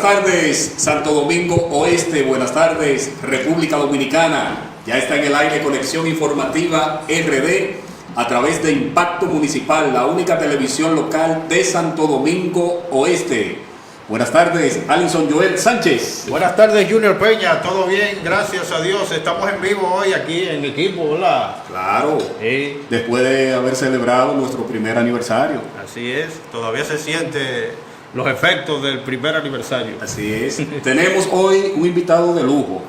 tardes, Santo Domingo Oeste. Buenas tardes, República Dominicana. Ya está en el aire Conexión Informativa RD a través de Impacto Municipal, la única televisión local de Santo Domingo Oeste. Buenas tardes, Alison Joel Sánchez. Buenas tardes, Junior Peña. Todo bien, gracias a Dios. Estamos en vivo hoy aquí en equipo, ¿verdad? Claro, Sí. Después de haber celebrado nuestro primer aniversario. Así es, todavía se siente los efectos del primer aniversario. Así es. Tenemos hoy un invitado de lujo.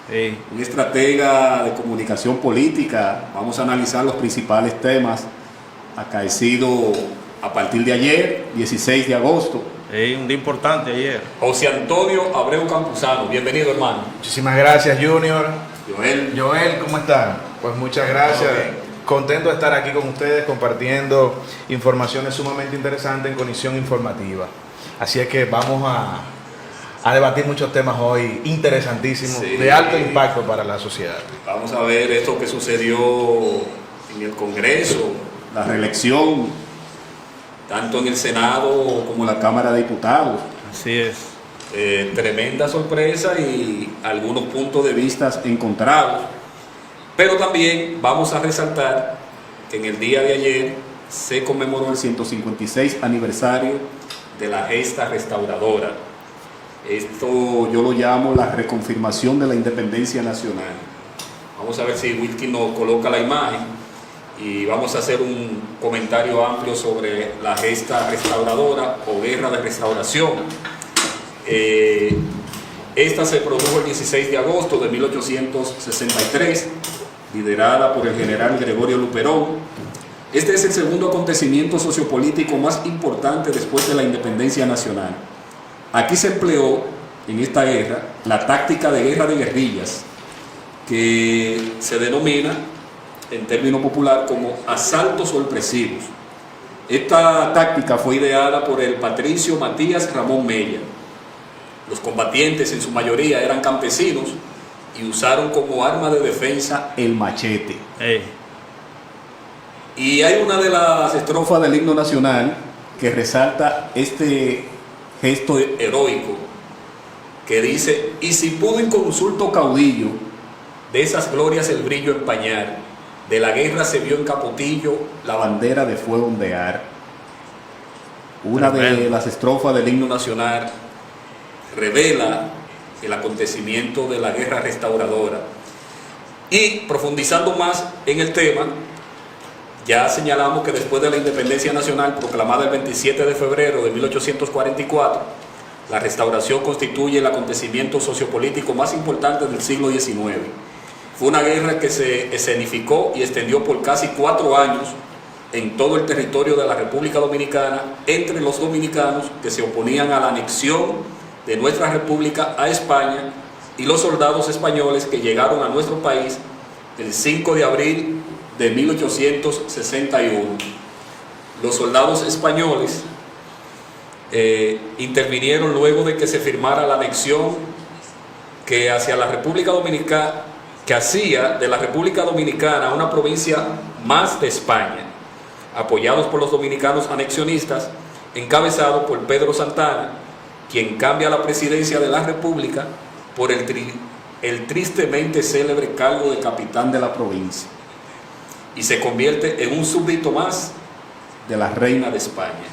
Sí. Un estratega de comunicación política. Vamos a analizar los principales temas acaecidos a partir de ayer, 16 de agosto. Sí, un día importante ayer. José Antonio Abreu Campuzano, bienvenido, hermano. Muchísimas gracias, Junior. Joel, ¿Cómo están? Pues muchas gracias. Contento de estar aquí con ustedes compartiendo informaciones sumamente interesantes en Conexión Informativa. Así es que vamos a debatir muchos temas hoy interesantísimos, Sí. de alto impacto para la sociedad. Vamos a ver esto que sucedió en el Congreso, la reelección, tanto en el Senado como en la Cámara de Diputados. Así es. Tremenda sorpresa y algunos puntos de vista encontrados. Pero también vamos a resaltar que en el día de ayer se conmemoró el 156 aniversario de la gesta restauradora. Esto yo lo llamo la reconfirmación de la independencia nacional. Vamos a ver si Wilkin nos coloca la imagen y vamos a hacer un comentario amplio sobre la gesta restauradora o guerra de restauración. Esta se produjo el 16 de agosto de 1863, liderada por el general Gregorio Luperón. Este es el segundo acontecimiento sociopolítico más importante después de la independencia nacional. Aquí se empleó en esta guerra la táctica de guerra de guerrillas, que se denomina en término popular como asaltos sorpresivos. Esta táctica fue ideada por el patricio Matías Ramón Mella. Los combatientes en su mayoría eran campesinos y usaron como arma de defensa el machete. Y hay una de las estrofas del himno nacional que resalta este gesto heroico, que dice: y si pudo inconsulto caudillo de esas glorias el brillo empañar, de la guerra se vio en Capotillo la bandera de fuego ondear. Una de las estrofas del himno nacional revela el acontecimiento de la guerra restauradora. Y profundizando más en el tema, ya señalamos que después de la independencia nacional proclamada el 27 de febrero de 1844, la restauración constituye el acontecimiento sociopolítico más importante del siglo XIX. Fue una guerra que se escenificó y extendió por casi 4 años en todo el territorio de la República Dominicana entre los dominicanos que se oponían a la anexión de nuestra república a España y los soldados españoles que llegaron a nuestro país el 5 de abril de 1861. Los soldados españoles intervinieron luego de que se firmara la anexión que hacía de la República Dominicana una provincia más de España, apoyados por los dominicanos anexionistas, encabezados por Pedro Santana, quien cambia la presidencia de la República por el tristemente célebre cargo de capitán de la provincia y se convierte en un súbdito más de la reina de España.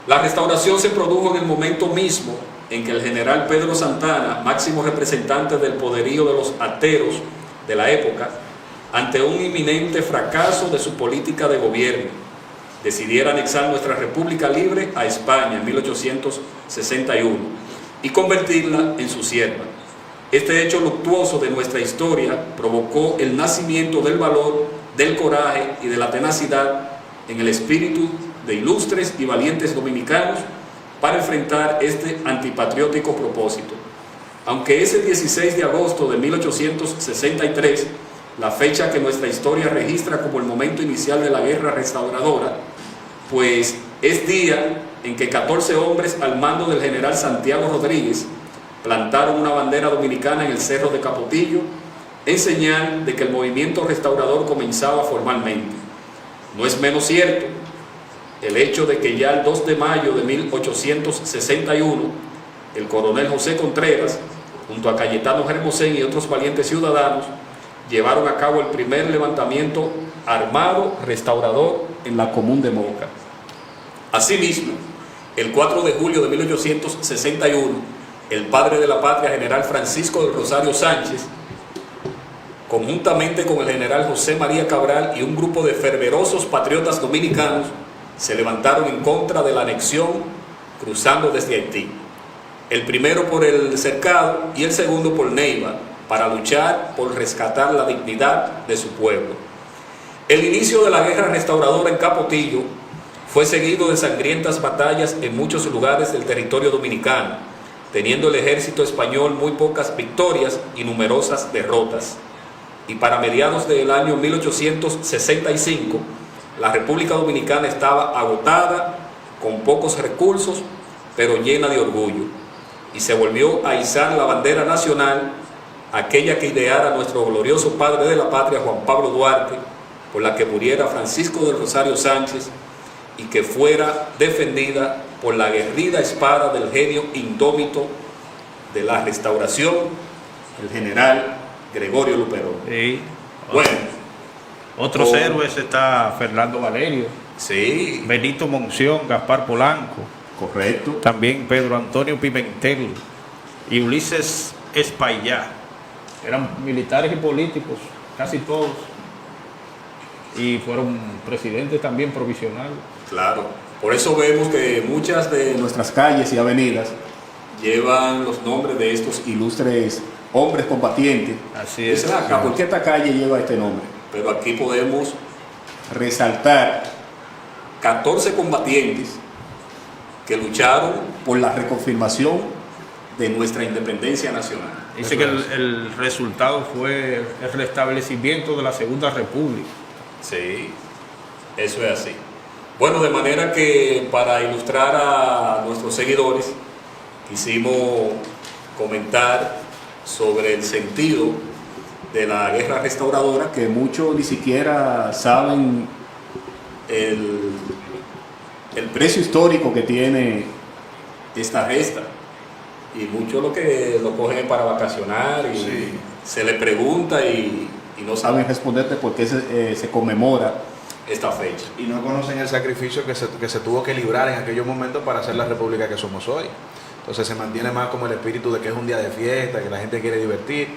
La restauración se produjo en el momento mismo en que el general Pedro Santana, máximo representante del poderío de los ateros de la época, ante un inminente fracaso de su política de gobierno, decidiera anexar nuestra República Libre a España en 1861 y convertirla en su sierva. Este hecho luctuoso de nuestra historia provocó el nacimiento del valor, del coraje y de la tenacidad en el espíritu de ilustres y valientes dominicanos para enfrentar este antipatriótico propósito. Aunque ese 16 de agosto de 1863, la fecha que nuestra historia registra como el momento inicial de la guerra restauradora, pues es día en que 14 hombres al mando del general Santiago Rodríguez plantaron una bandera dominicana en el cerro de Capotillo en señal de que el movimiento restaurador comenzaba formalmente. No es menos cierto el hecho de que ya el 2 de mayo de 1861 el coronel José Contreras, junto a Cayetano Hermosén y otros valientes ciudadanos, llevaron a cabo el primer levantamiento armado restaurador en la Común de Moca. Asimismo, el 4 de julio de 1861, el padre de la patria, general Francisco del Rosario Sánchez, conjuntamente con el general José María Cabral y un grupo de fervorosos patriotas dominicanos, se levantaron en contra de la anexión cruzando desde Haití. El primero por el Cercado y el segundo por Neiva, para luchar por rescatar la dignidad de su pueblo. El inicio de la guerra restauradora en Capotillo fue seguido de sangrientas batallas en muchos lugares del territorio dominicano, teniendo el ejército español muy pocas victorias y numerosas derrotas. Y para mediados del año 1865, la República Dominicana estaba agotada, con pocos recursos, pero llena de orgullo, y se volvió a izar la bandera nacional, aquella que ideara nuestro glorioso padre de la patria, Juan Pablo Duarte, por la que muriera Francisco del Rosario Sánchez, y que fuera defendida por la aguerrida espada del genio indómito de la restauración, el general Gregorio Luperón. Sí. Bueno, Otros héroes está Fernando Valerio, sí, Benito Monción, Gaspar Polanco, correcto. también Pedro Antonio Pimentel y Ulises Espaillá. Eran militares y políticos, casi todos, y fueron presidentes también provisionales. Claro, por eso vemos que muchas de nuestras calles y avenidas llevan los nombres de estos ilustres hombres combatientes. Así es. Dicen, acá, ¿por qué esta calle lleva este nombre? Pero aquí podemos resaltar 14 combatientes que lucharon por la reconfirmación de nuestra independencia nacional. Dice que el resultado fue el restablecimiento de la Segunda República. Sí, eso es así. Bueno, de manera que para ilustrar a nuestros seguidores, quisimos comentar sobre el sentido de la guerra restauradora, que muchos ni siquiera saben el precio histórico que tiene esta gesta, y muchos lo cogen para vacacionar y Sí. se le pregunta y no saben responderte por qué se conmemora esta fecha. Y no conocen el sacrificio que se tuvo que librar en aquellos momentos para hacer la república que somos hoy. Entonces se mantiene más como el espíritu de que es un día de fiesta, que la gente quiere divertir,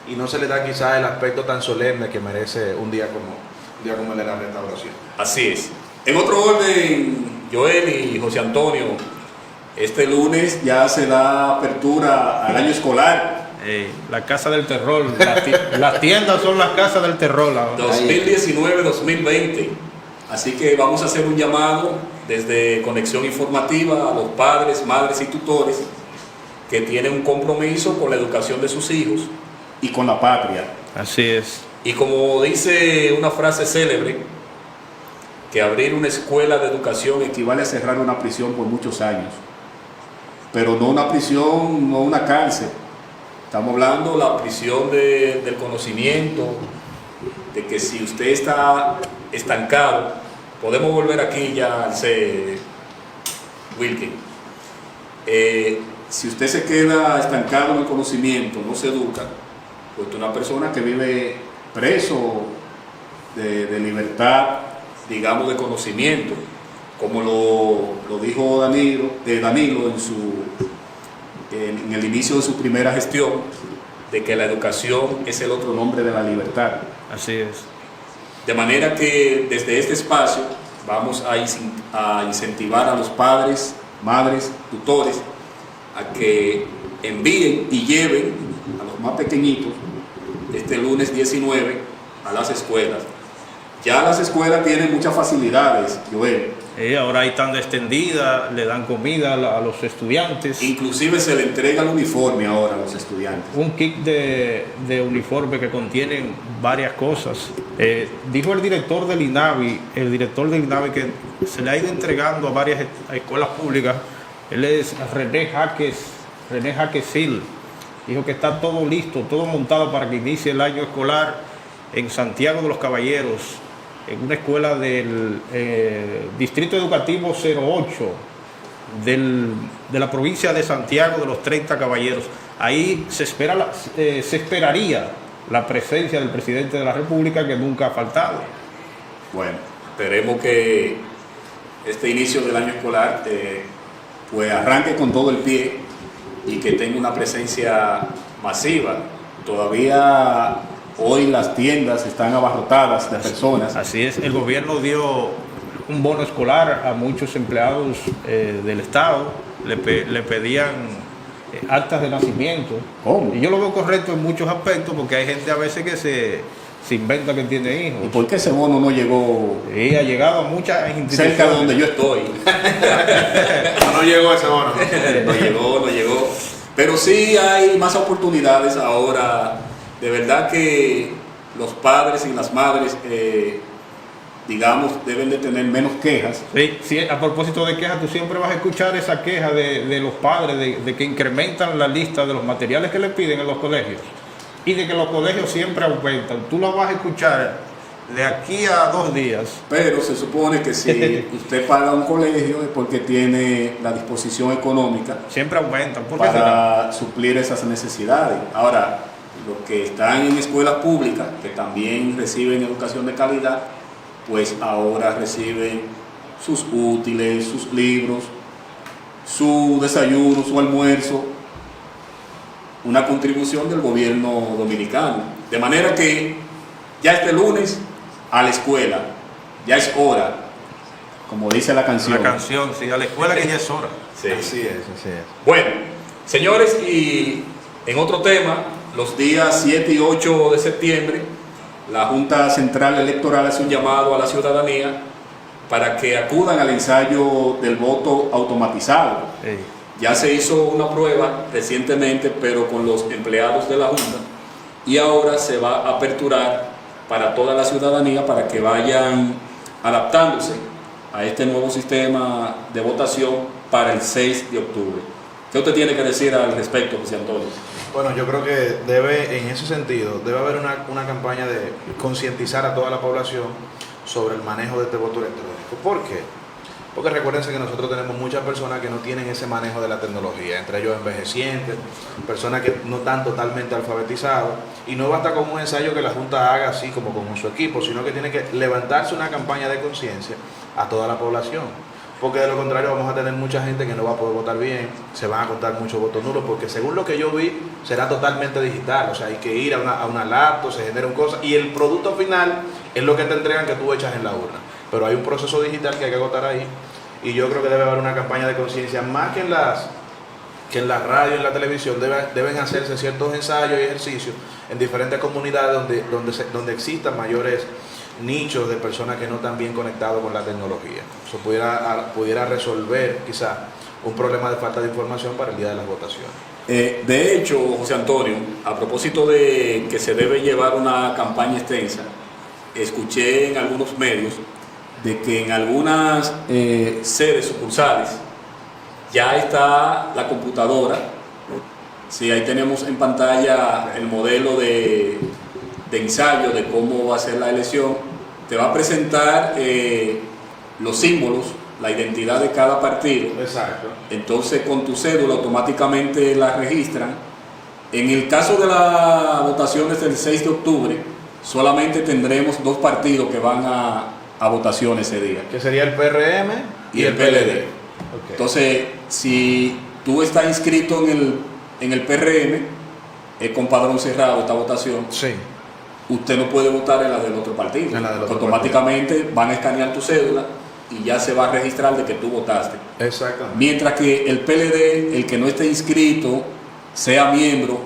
y no se le da quizás el aspecto tan solemne que merece un día como el de la restauración. Así es. En otro orden, Joel y José Antonio, este lunes ya se da apertura al año escolar La casa del terror, las tiendas son las casas del terror ahora. 2019-2020. Así que vamos a hacer un llamado desde Conexión Informativa a los padres, madres y tutores que tienen un compromiso con la educación de sus hijos y con la patria. Así es. Y como dice una frase célebre, que abrir una escuela de educación equivale a cerrar una prisión por muchos años, pero no una prisión, no una cárcel. Estamos hablando de la prisión del conocimiento, de que si usted está estancado, podemos volver aquí ya al C. Wilkin. Si usted se queda estancado en el conocimiento, no se educa, pues una persona que vive preso de libertad, digamos, de conocimiento, como lo dijo Danilo en el inicio de su primera gestión, de que la educación es el otro nombre de la libertad. Así es. De manera que desde este espacio vamos a incentivar a los padres, madres, tutores, a que envíen y lleven a los más pequeñitos este lunes 19 a las escuelas. Ya las escuelas tienen muchas facilidades, Joel. Ahora hay tanda extendida, le dan comida a los estudiantes. Inclusive se le entrega el uniforme ahora a los estudiantes. Un kit de uniforme que contienen varias cosas. Dijo el director del INAVI que se le ha ido entregando a varias escuelas públicas. Él es René Jaquesil. Dijo que está todo listo, todo montado para que inicie el año escolar en Santiago de los Caballeros, en una escuela del Distrito Educativo 08, de la provincia de Santiago de los 30 Caballeros. Ahí se esperaría la presencia del presidente de la República, que nunca ha faltado. Bueno, esperemos que este inicio del año escolar pues arranque con todo el pie y que tenga una presencia masiva. Todavía hoy las tiendas están abarrotadas de personas. Así es, el gobierno dio un bono escolar a muchos empleados del Estado, le pedían actas de nacimiento. ¿Cómo? Y yo lo veo correcto en muchos aspectos, porque hay gente a veces que se inventa que tiene hijos. ¿Y por qué ese bono no llegó Y ha llegado a muchas instituciones. cerca de donde yo estoy? No llegó ese bono. No llegó. Pero sí hay más oportunidades ahora. De verdad que los padres y las madres, digamos, deben de tener menos quejas. Sí, a propósito de quejas, tú siempre vas a escuchar esa queja de los padres de que incrementan la lista de los materiales que les piden en los colegios y de que los colegios siempre aumentan. Tú lo vas a escuchar de aquí a 2 días. Pero se supone que si usted paga un colegio es porque tiene la disposición económica Siempre aumentan. ¿Por qué será? para suplir esas necesidades. Ahora, los que están en escuelas públicas, que también reciben educación de calidad, pues ahora reciben sus útiles, sus libros, su desayuno, su almuerzo, una contribución del gobierno dominicano. De manera que ya este lunes a la escuela, ya es hora, como dice la canción. La canción, sí, a la escuela que ya es hora. Sí. Así es, así es. Bueno, señores, y en otro tema, los días 7 y 8 de septiembre, la Junta Central Electoral hace un llamado a la ciudadanía para que acudan al ensayo del voto automatizado. Sí. Ya se hizo una prueba recientemente, pero con los empleados de la Junta, y ahora se va a aperturar para toda la ciudadanía para que vayan adaptándose a este nuevo sistema de votación para el 6 de octubre. ¿Qué usted tiene que decir al respecto, José Antonio? Bueno, yo creo que debe, en ese sentido, debe haber una campaña de concientizar a toda la población sobre el manejo de este voto electrónico. ¿Por qué? Porque recuérdense que nosotros tenemos muchas personas que no tienen ese manejo de la tecnología, entre ellos envejecientes, personas que no están totalmente alfabetizados, y no basta con un ensayo que la Junta haga así como con su equipo, sino que tiene que levantarse una campaña de conciencia a toda la población, porque de lo contrario vamos a tener mucha gente que no va a poder votar bien, se van a contar muchos votos nulos, porque según lo que yo vi, será totalmente digital, o sea, hay que ir a una laptop, se generan cosas, y el producto final es lo que te entregan que tú echas en la urna. Pero hay un proceso digital que hay que agotar ahí, y yo creo que debe haber una campaña de conciencia más que en la radio y en la televisión. Deben hacerse ciertos ensayos y ejercicios en diferentes comunidades donde existan mayores nichos de personas que no están bien conectados con la tecnología. Eso pudiera resolver quizás un problema de falta de información para el día de las votaciones. De hecho, José Antonio, a propósito de que se debe llevar una campaña extensa, escuché en algunos medios de que en algunas sedes sucursales ya está la computadora. Sí, ahí tenemos en pantalla el modelo de ensayo de cómo va a ser la elección. Te va a presentar los símbolos, la identidad de cada partido. Exacto. Entonces con tu cédula automáticamente la registran. En el caso de las votaciones del 6 de octubre, solamente tendremos 2 partidos que van a votación ese día. Que sería el PRM y el PLD. Okay. Entonces, si tú estás inscrito en el PRM, es con padrón cerrado esta votación, Sí. usted no puede votar en la del otro partido. En la del otro Automáticamente van a escanear tu cédula y ya se va a registrar de que tú votaste. Exactamente. Mientras que el PLD, el que no esté inscrito, sea miembro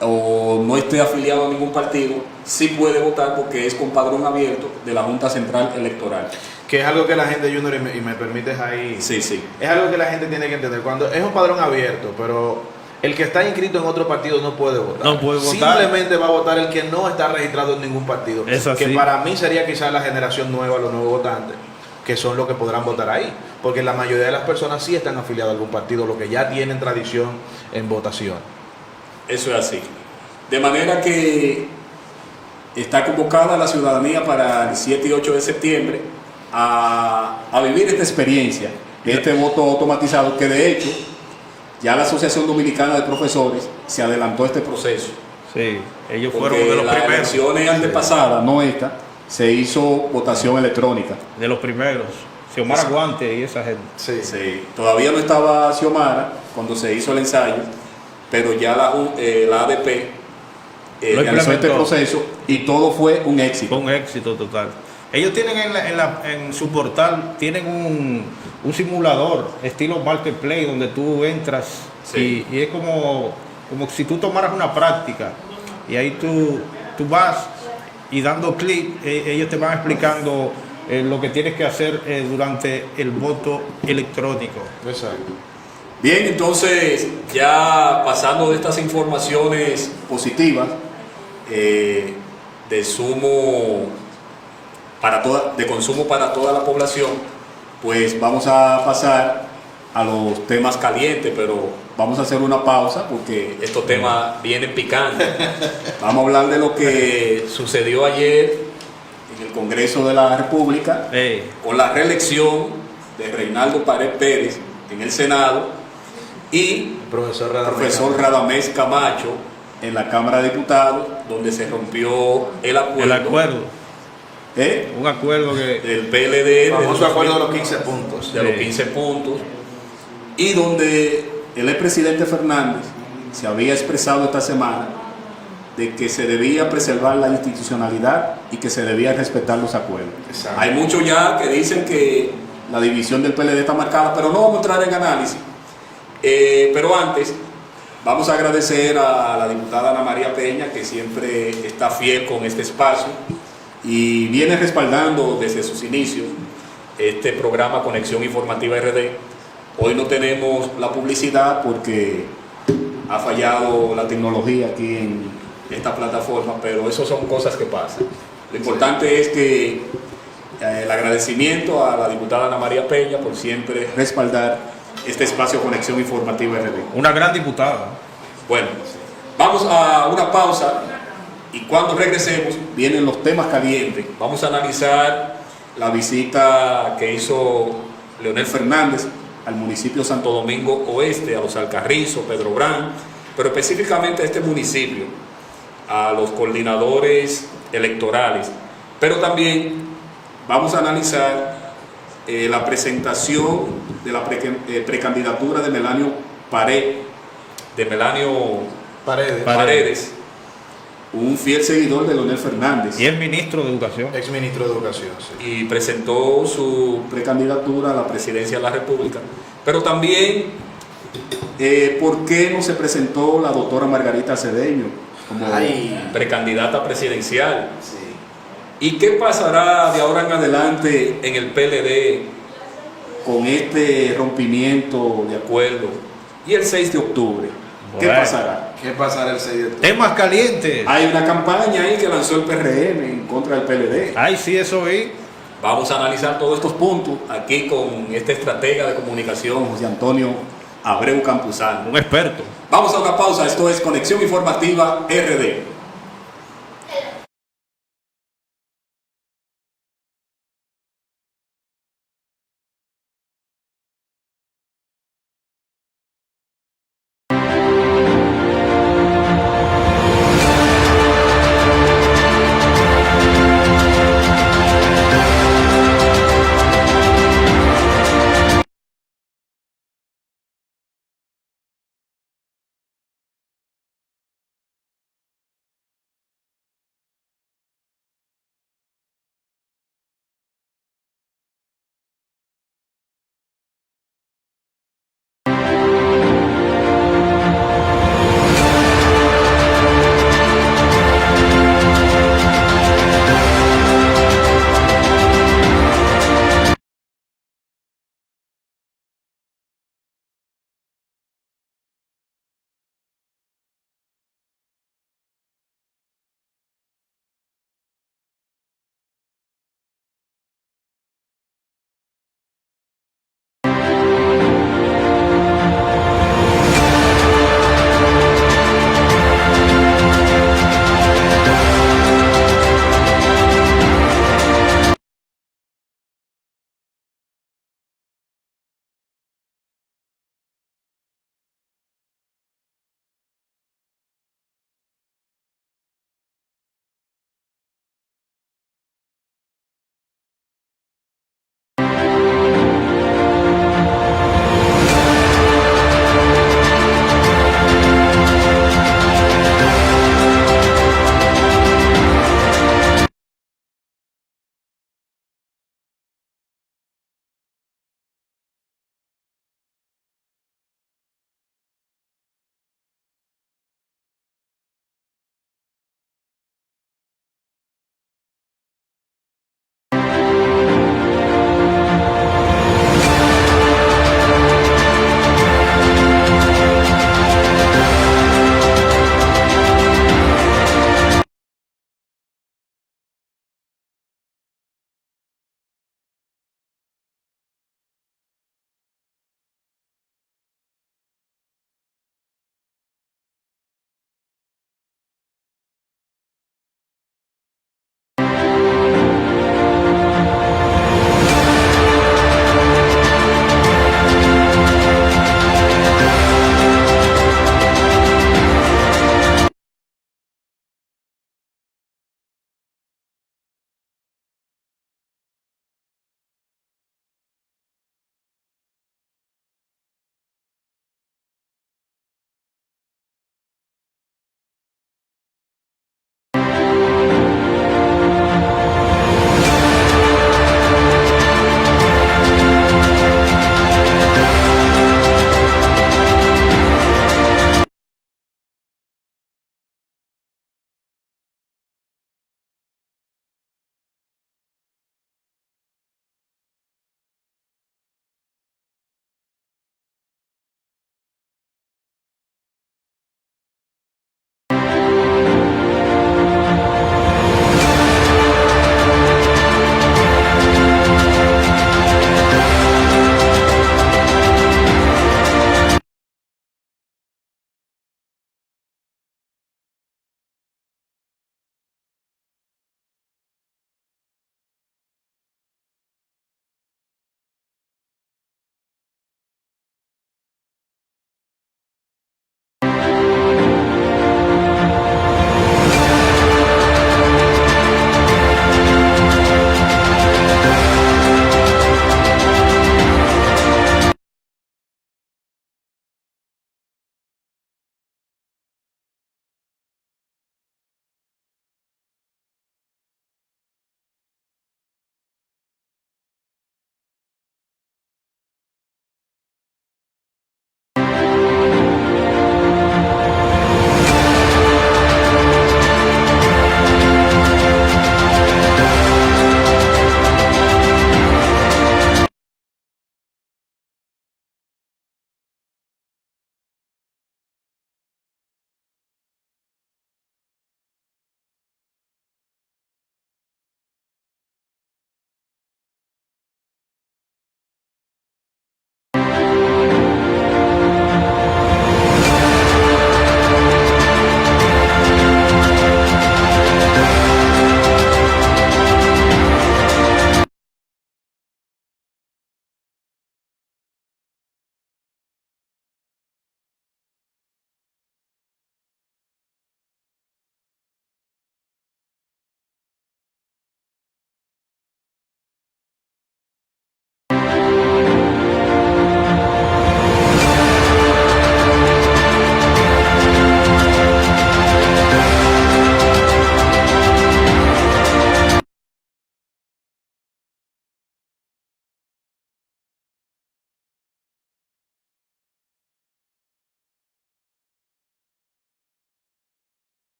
o no esté afiliado a ningún partido, sí puede votar porque es con padrón abierto de la Junta Central Electoral. Que es algo que la gente, Junior, y me permites ahí. Sí, sí. Es algo que la gente tiene que entender. Cuando es un padrón abierto, pero el que está inscrito en otro partido no puede votar. No puede votar. Simplemente va a votar el que no está registrado en ningún partido. Es así. Que para mí sería quizás la generación nueva, los nuevos votantes, que son los que podrán votar ahí. Porque la mayoría de las personas sí están afiliadas a algún partido, los que ya tienen tradición en votación. Eso es así. De manera que está convocada la ciudadanía para el 7 y 8 de septiembre a vivir esta experiencia este voto automatizado, que de hecho ya la Asociación Dominicana de Profesores se adelantó a este proceso. Sí, ellos Porque fueron de los las primeros. elecciones antepasadas, no esta, se hizo votación electrónica. De los primeros. Xiomara Guante y esa gente. Sí. Sí, todavía no estaba Xiomara cuando se hizo el ensayo, pero ya la ADP Lo realizó este implementó. proceso y todo fue un éxito. Fue un éxito total. Ellos tienen en su portal, tienen un simulador estilo marketplace donde tú entras Sí. y es como si tú tomaras una práctica y ahí tú vas y dando clic, ellos te van explicando lo que tienes que hacer durante el voto electrónico. Exacto. Bien, entonces ya pasando de estas informaciones Positivas, de consumo para toda la población, pues vamos a pasar a los temas calientes, pero vamos a hacer una pausa porque estos temas vienen picantes. vamos a hablar de lo que sucedió ayer en el Congreso de la República Con la reelección de Reinaldo Pared Pérez en el Senado y Profesor profesor Radamés Camacho en la Cámara de Diputados, donde se rompió el acuerdo, El acuerdo, ¿eh? un acuerdo que del PLD, Famoso acuerdo de los 15 puntos. de los 15 puntos, Y donde el expresidente Fernández se había expresado esta semana de que se debía preservar la institucionalidad y que se debía respetar los acuerdos. Exacto. hay muchos ya que dicen que La división del PLD está marcada, pero no vamos a entrar en análisis. pero antes vamos a agradecer a la diputada Ana María Peña, que siempre está fiel con este espacio Y viene respaldando desde sus inicios. este programa Conexión Informativa RD. Hoy no tenemos la publicidad porque ha fallado la tecnología aquí en esta plataforma, pero Eso son cosas que pasan. Lo importante es que el agradecimiento a la diputada Ana María Peña por siempre. respaldar este espacio Conexión Informativa RD. una gran diputada. Bueno, vamos a una pausa y cuando regresemos Vienen los temas calientes. vamos a analizar la visita que hizo Leonel Fernández al municipio de Santo Domingo Oeste, a los Alcarrizos, Pedro Brán, pero específicamente a este municipio, a los coordinadores electorales, pero también vamos a analizar la presentación de la precandidatura de Melanio Paredes, un fiel seguidor de Leonel Fernández, Y el ministro de Educación. Ex ministro de Educación. Sí. y presentó su precandidatura a la presidencia de la República, pero también ¿por qué no se presentó la doctora Margarita Cedeño como precandidata presidencial. Sí. ¿Y qué pasará de ahora en adelante en el PLD con este rompimiento de acuerdo? Y el 6 de octubre, ¿qué Bueno. pasará? ¿Qué pasará el 6 de octubre? Temas calientes. Hay una campaña ahí que lanzó el PRM en contra del PLD. Ay, sí, eso vi. Vamos a analizar todos estos puntos aquí con este estratega de comunicación, José Antonio Abreu Campuzano. Un experto. Vamos a una pausa, esto es Conexión Informativa RD.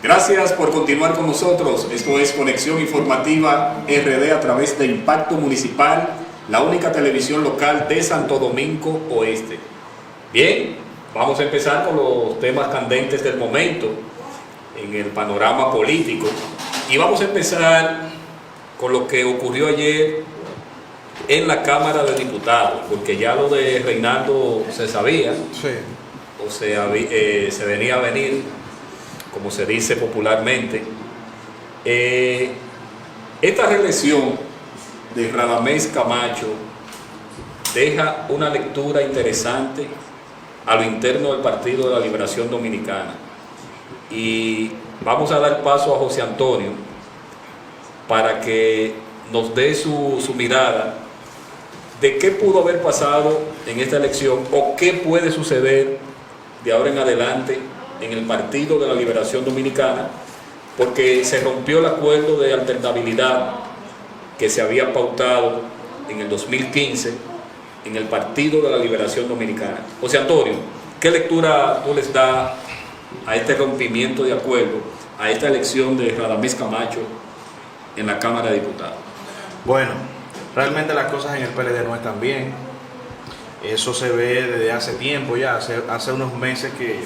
Gracias por continuar con nosotros. Esto es Conexión Informativa RD a través de Impacto Municipal, la única televisión local de Santo Domingo Oeste. Bien, vamos a empezar con los temas candentes del momento en el panorama político. Y vamos a empezar con lo que ocurrió ayer en la Cámara de Diputados, porque ya lo de Reinaldo se sabía, Sí. o se venía a venir, como se dice popularmente. Esta reelección de Radamés Camacho deja una lectura interesante a lo interno del Partido de la Liberación Dominicana. Y vamos a dar paso a José Antonio para que nos dé su mirada de qué pudo haber pasado en esta elección o qué puede suceder de ahora en adelante en el Partido de la Liberación Dominicana, porque se rompió el acuerdo de alternabilidad que se había pautado en el 2015 en el Partido de la Liberación Dominicana. José Antonio, ¿qué lectura tú les das a este rompimiento de acuerdo, a esta elección de Radamés Camacho en la Cámara de Diputados? Bueno, realmente las cosas en el PLD no están bien. Eso se ve desde hace tiempo ya, hace unos meses que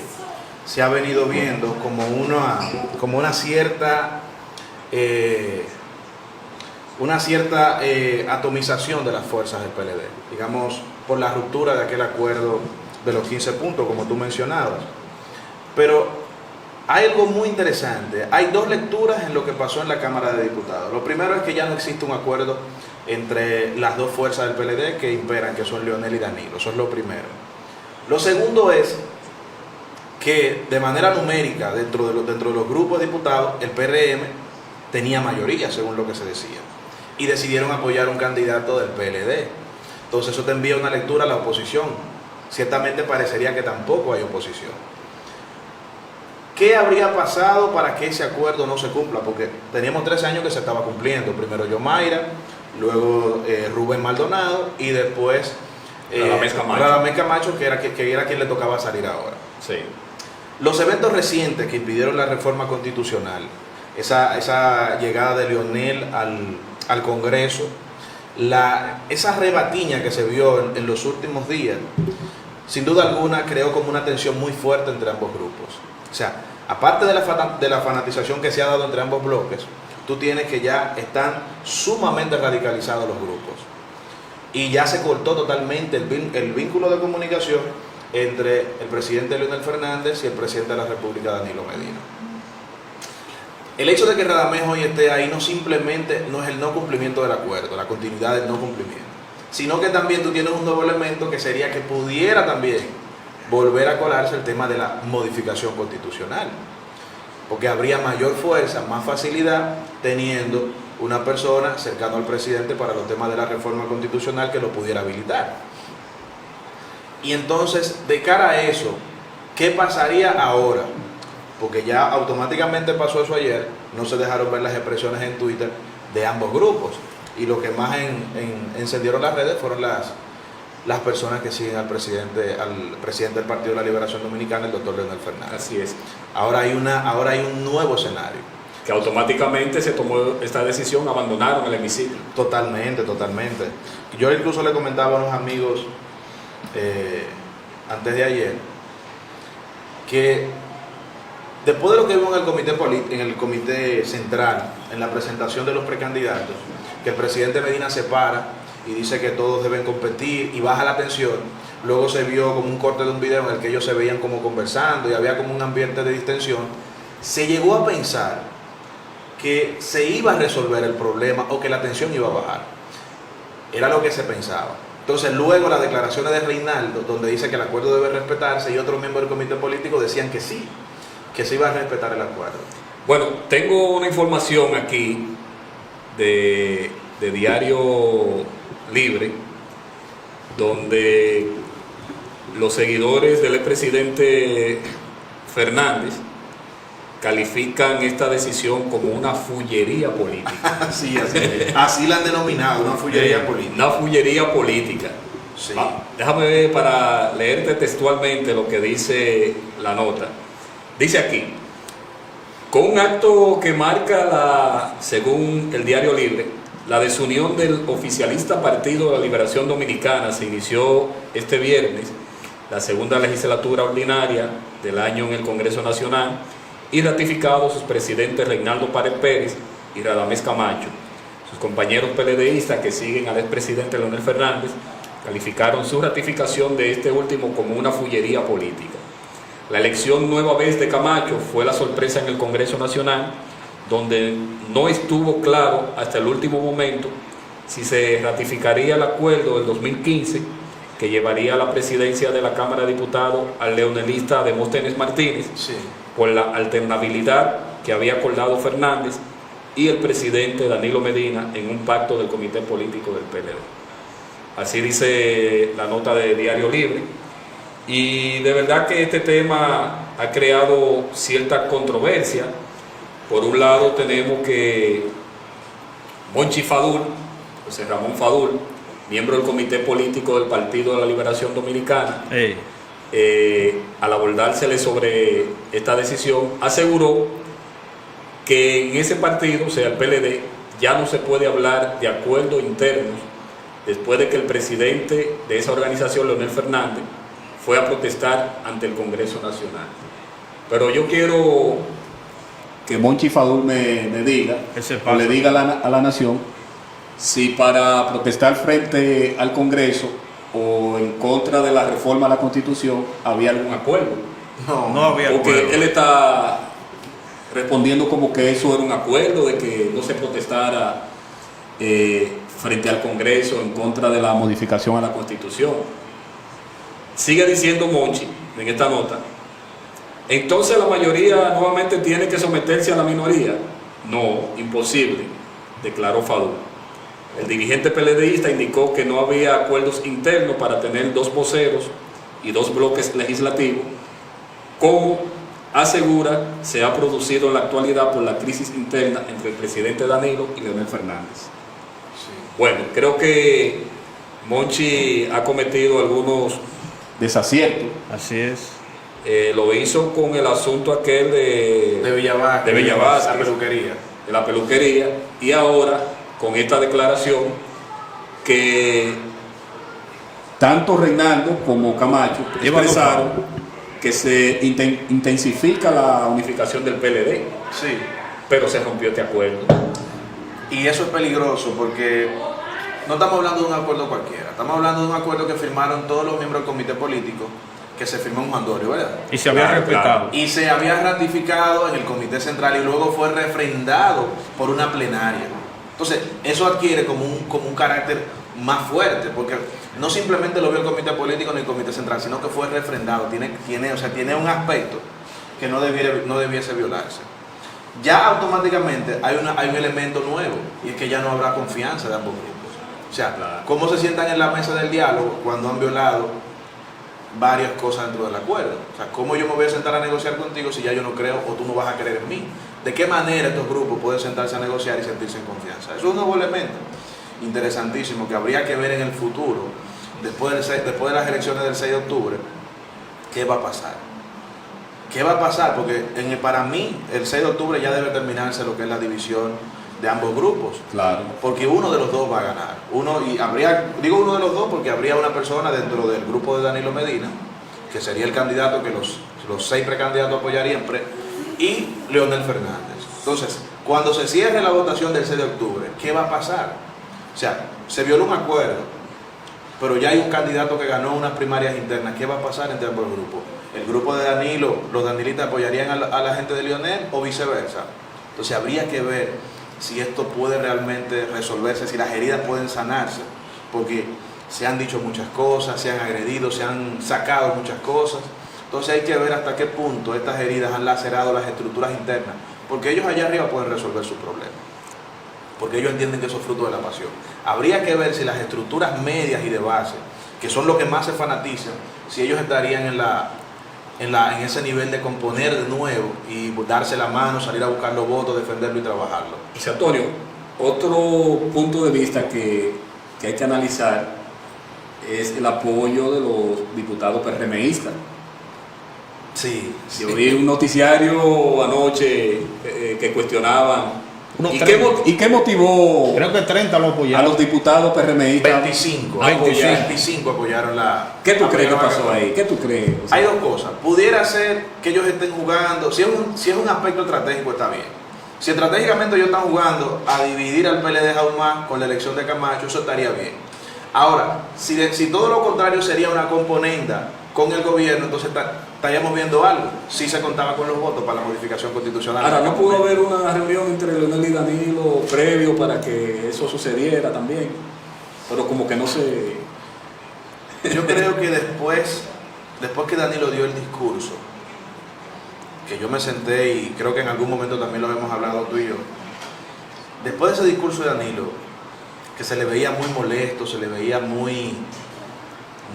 se ha venido viendo como una cierta atomización de las fuerzas del PLD, digamos, por la ruptura de aquel acuerdo de los 15 puntos, como tú mencionabas. Pero hay algo muy interesante, hay dos lecturas en lo que pasó en la Cámara de Diputados. Lo primero es que ya no existe un acuerdo entre las dos fuerzas del PLD que imperan, que son Leonel y Danilo, eso es lo primero. Lo segundo es que de manera numérica dentro de los grupos de diputados el PRM tenía mayoría según lo que se decía y decidieron apoyar un candidato del PLD. Entonces eso te envía una lectura a la oposición. Ciertamente parecería que tampoco hay oposición. ¿Qué habría pasado para que ese acuerdo no se cumpla? Porque teníamos 13 años que se estaba cumpliendo, primero Yomaira, luego Rubén Maldonado y después Radamés Camacho, que era quien le tocaba salir ahora. Sí. Los eventos recientes que impidieron la reforma constitucional, esa llegada de Leonel al Congreso, esa rebatiña que se vio en los últimos días, sin duda alguna creó como una tensión muy fuerte entre ambos grupos. O sea, aparte de la fanatización que se ha dado entre ambos bloques, tú tienes que ya están sumamente radicalizados los grupos. Y ya se cortó totalmente el vínculo de comunicación entre el presidente Leonel Fernández y el presidente de la República, Danilo Medina. El hecho de que Radamés hoy esté ahí no simplemente no es el no cumplimiento del acuerdo, la continuidad del no cumplimiento, sino que también tú tienes un nuevo elemento que sería que pudiera también volver a colarse el tema de la modificación constitucional, porque habría mayor fuerza, más facilidad teniendo una persona cercana al presidente para los temas de la reforma constitucional que lo pudiera habilitar. Y entonces, de cara a eso, ¿qué pasaría ahora? Porque ya automáticamente pasó eso ayer, no se dejaron ver las expresiones en Twitter de ambos grupos, y lo que más encendieron las redes fueron las personas que siguen al presidente del Partido de la Liberación Dominicana, el doctor Leonel Fernández. Así es. Ahora hay un nuevo escenario. Que automáticamente se tomó esta decisión, abandonaron el hemiciclo. Totalmente. Yo incluso le comentaba a unos amigos antes de ayer que después de lo que vimos en el comité central, en la presentación de los precandidatos, que el presidente Medina se para y dice que todos deben competir y baja la tensión, luego se vio como un corte de un video en el que ellos se veían como conversando y había como un ambiente de distensión, se llegó a pensar que se iba a resolver el problema o que la tensión iba a bajar. Era lo que se pensaba. Entonces luego las declaraciones de Reinaldo, donde dice que el acuerdo debe respetarse, y otros miembros del comité político decían que sí, que se iba a respetar el acuerdo. Bueno, tengo una información aquí de Diario Libre, donde los seguidores del expresidente Fernández califican esta decisión como una fullería política. Sí, así la han denominado, una fullería política. Una fullería política. Sí. Déjame ver para leerte textualmente lo que dice la nota. Dice aquí: Con un acto que marca, según el Diario Libre, la desunión del oficialista Partido de la Liberación Dominicana, se inició este viernes la segunda legislatura ordinaria del año en el Congreso Nacional y ratificado sus presidentes Reinaldo Párez Pérez y Radamés Camacho. Sus compañeros PLDistas que siguen al expresidente Leonel Fernández calificaron su ratificación de este último como una fullería política. La elección nueva vez de Camacho fue la sorpresa en el Congreso Nacional, donde no estuvo claro hasta el último momento si se ratificaría el acuerdo del 2015 que llevaría a la presidencia de la Cámara de Diputados al leonelista Demóstenes Martínez, Sí. por la alternabilidad que había acordado Fernández y el presidente Danilo Medina en un pacto del Comité Político del PLD. Así dice la nota de Diario Libre. Y de verdad que este tema ha creado cierta controversia. Por un lado tenemos que Monchi Fadul, José Ramón Fadul, miembro del Comité Político del Partido de la Liberación Dominicana, al abordársele sobre esta decisión, aseguró que en ese partido, o sea el PLD, ya no se puede hablar de acuerdos internos después de que el presidente de esa organización, Leonel Fernández, fue a protestar ante el Congreso Nacional. Pero yo quiero que Monchi Fadul me diga, o le diga a la nación, si para protestar frente al Congreso o en contra de la reforma a la Constitución había algún acuerdo. No había Porque acuerdo. él está respondiendo como que eso era un acuerdo, de que no se protestara frente al Congreso en contra de la modificación a la Constitución. Sigue diciendo Monchi en esta nota, entonces la mayoría nuevamente tiene que someterse a la minoría. No, imposible, declaró Fadul. El dirigente PLDista indicó que no había acuerdos internos para tener 2 voceros y 2 bloques legislativos, como asegura se ha producido en la actualidad por la crisis interna entre el presidente Danilo y Leonel Fernández. Bueno, creo que Monchi ha cometido algunos desaciertos. Así es. Lo hizo con el asunto aquel De Villavásquez. de Villavásquez, La peluquería. de la peluquería, y ahora con esta declaración que tanto Reinaldo como Camacho expresaron que se intensifica la unificación del PLD, Sí. pero se rompió este acuerdo. Y eso es peligroso porque no estamos hablando de un acuerdo cualquiera. Estamos hablando de un acuerdo que firmaron todos los miembros del comité político, que se firmó en Juan Dorio, ¿verdad? Y se había Claro, respetado. claro. Y se había ratificado en el comité central y luego fue refrendado por una plenaria. Entonces, eso adquiere como un carácter más fuerte, porque no simplemente lo vio el comité político ni el comité central, sino que fue refrendado. Tiene un aspecto que no debiese violarse. Ya automáticamente hay un elemento nuevo, y es que ya no habrá confianza de ambos grupos. O sea, Claro. ¿cómo se sientan en la mesa del diálogo cuando han violado varias cosas dentro del acuerdo? O sea, ¿cómo yo me voy a sentar a negociar contigo si ya yo no creo o tú no vas a creer en mí? ¿De qué manera estos grupos pueden sentarse a negociar y sentirse en confianza? Eso es un nuevo elemento interesantísimo que habría que ver en el futuro, después de las elecciones del 6 de octubre, ¿qué va a pasar? ¿Qué va a pasar? Porque para mí el 6 de octubre ya debe terminarse lo que es la división de ambos grupos. Claro. Porque uno de los dos va a ganar. Digo uno de los dos porque habría una persona dentro del grupo de Danilo Medina, que sería el candidato que los 6 precandidatos apoyarían, y Leonel Fernández. Entonces, cuando se cierre la votación del 6 de octubre, ¿qué va a pasar? O sea, se violó un acuerdo, pero ya hay un candidato que ganó unas primarias internas. ¿Qué va a pasar entre ambos grupos? ¿El grupo de Danilo, los danilistas apoyarían a la gente de Leonel o viceversa? Entonces habría que ver si esto puede realmente resolverse, si las heridas pueden sanarse, porque se han dicho muchas cosas, se han agredido, se han sacado muchas cosas. Entonces hay que ver hasta qué punto estas heridas han lacerado las estructuras internas, porque ellos allá arriba pueden resolver sus problemas, porque ellos entienden que eso es fruto de la pasión. Habría que ver si las estructuras medias y de base, que son los que más se fanatizan, si ellos estarían en ese nivel de componer de nuevo y darse la mano, salir a buscar los votos, defenderlo y trabajarlo. José Antonio, otro punto de vista que hay que analizar es el apoyo de los diputados PRMistas. Sí, Yo vi un noticiario anoche que cuestionaban. Unos ¿Y 30. qué motivó Creo que 30 lo a apoyaron. los diputados PRMistas? 25. 25 apoyaron la... ¿Qué tú crees que apoyaron la pasó campaña. ahí? ¿Qué tú crees? O sea, Hay dos cosas. Pudiera ser que ellos estén jugando, si es un aspecto estratégico está bien. Si estratégicamente ellos están jugando a dividir al PLD aún más con la elección de Camacho, eso estaría bien. Ahora, si todo lo contrario sería una componenda con el gobierno, entonces estaríamos viendo algo. Si se contaba con los votos para la modificación constitucional. Ahora, ¿no pudo haber una reunión entre Leonel y Danilo previo para que eso sucediera también? Pero como que no se... Yo creo que después que Danilo dio el discurso, que yo me senté y creo que en algún momento también lo hemos hablado tú y yo, después de ese discurso de Danilo, que se le veía muy molesto, se le veía muy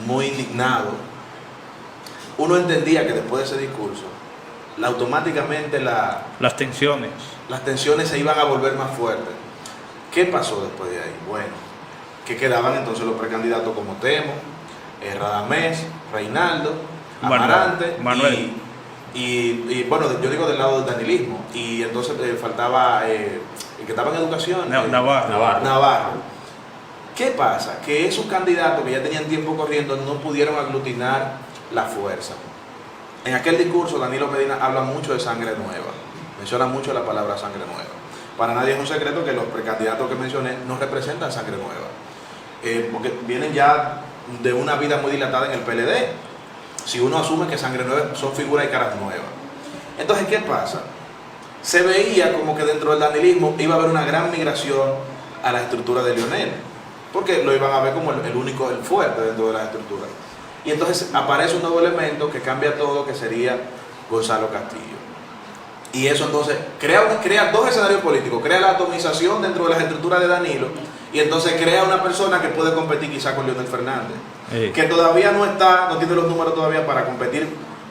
indignado, uno entendía que después de ese discurso, automáticamente Las tensiones. las tensiones se iban a volver más fuertes. ¿Qué pasó después de ahí? Bueno, que quedaban entonces los precandidatos como Temo, Radamés, Reinaldo, Amarante Manuel. y bueno, yo digo del lado del danilismo. Y entonces faltaba el que estaba en educación, Navarro. ¿Qué pasa? Que esos candidatos que ya tenían tiempo corriendo no pudieron aglutinar la fuerza. En aquel discurso Danilo Medina habla mucho de sangre nueva, menciona mucho la palabra sangre nueva. Para nadie es un secreto que los precandidatos que mencioné no representan sangre nueva, porque vienen ya de una vida muy dilatada en el PLD. Si uno asume que sangre nueva son figuras y caras nuevas. Entonces, ¿qué pasa? Se veía como que dentro del danilismo iba a haber una gran migración a la estructura de Leonel, porque lo iban a ver como el único, el fuerte dentro de la estructura. Y entonces aparece un nuevo elemento que cambia todo, que sería Gonzalo Castillo. Y eso entonces crea dos escenarios políticos, crea la atomización dentro de las estructuras de Danilo, y entonces crea una persona que puede competir quizá con Leonel Fernández, que todavía no tiene los números todavía para competir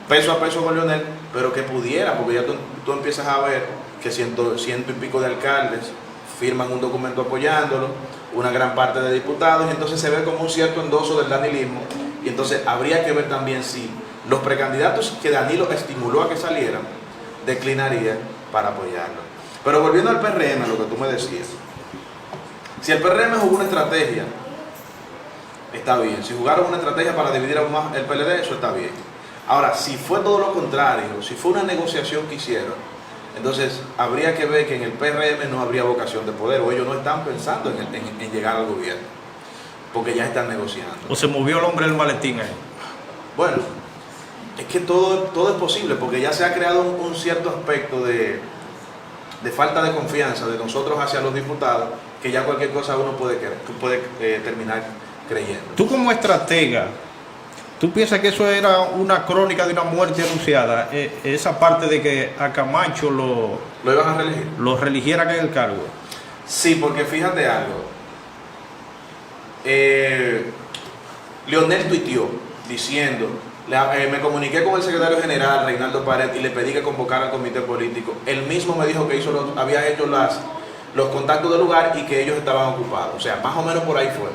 peso a peso con Leonel, pero que pudiera, porque ya tú empiezas a ver que ciento y pico de alcaldes firman un documento apoyándolo, una gran parte de diputados, y entonces se ve como un cierto endoso del danilismo, y entonces habría que ver también si los precandidatos que Danilo estimuló a que salieran, declinarían para apoyarlo. Pero volviendo al PRM, lo que tú me decías, si el PRM jugó una estrategia, está bien. Si jugaron una estrategia para dividir aún más el PLD, eso está bien. Ahora, si fue todo lo contrario, si fue una negociación que hicieron, entonces habría que ver que en el PRM no habría vocación de poder, o ellos no están pensando en llegar al gobierno, porque ya están negociando. O se movió el hombre del maletín ahí. Bueno, es que todo es posible, porque ya se ha creado un cierto aspecto de falta de confianza de nosotros hacia los diputados, que ya cualquier cosa uno puede terminar creyendo. Tú como estratega, ¿tú piensas que eso era una crónica de una muerte anunciada? Esa parte de que a Camacho ¿Lo iban a reelegir? lo religieran en el cargo. Sí, porque fíjate algo. Leonel tuiteó diciendo, me comuniqué con el secretario general Reinaldo Pared y le pedí que convocara al comité político. Él mismo me dijo que había hecho los contactos del lugar y que ellos estaban ocupados. O sea, más o menos por ahí fue.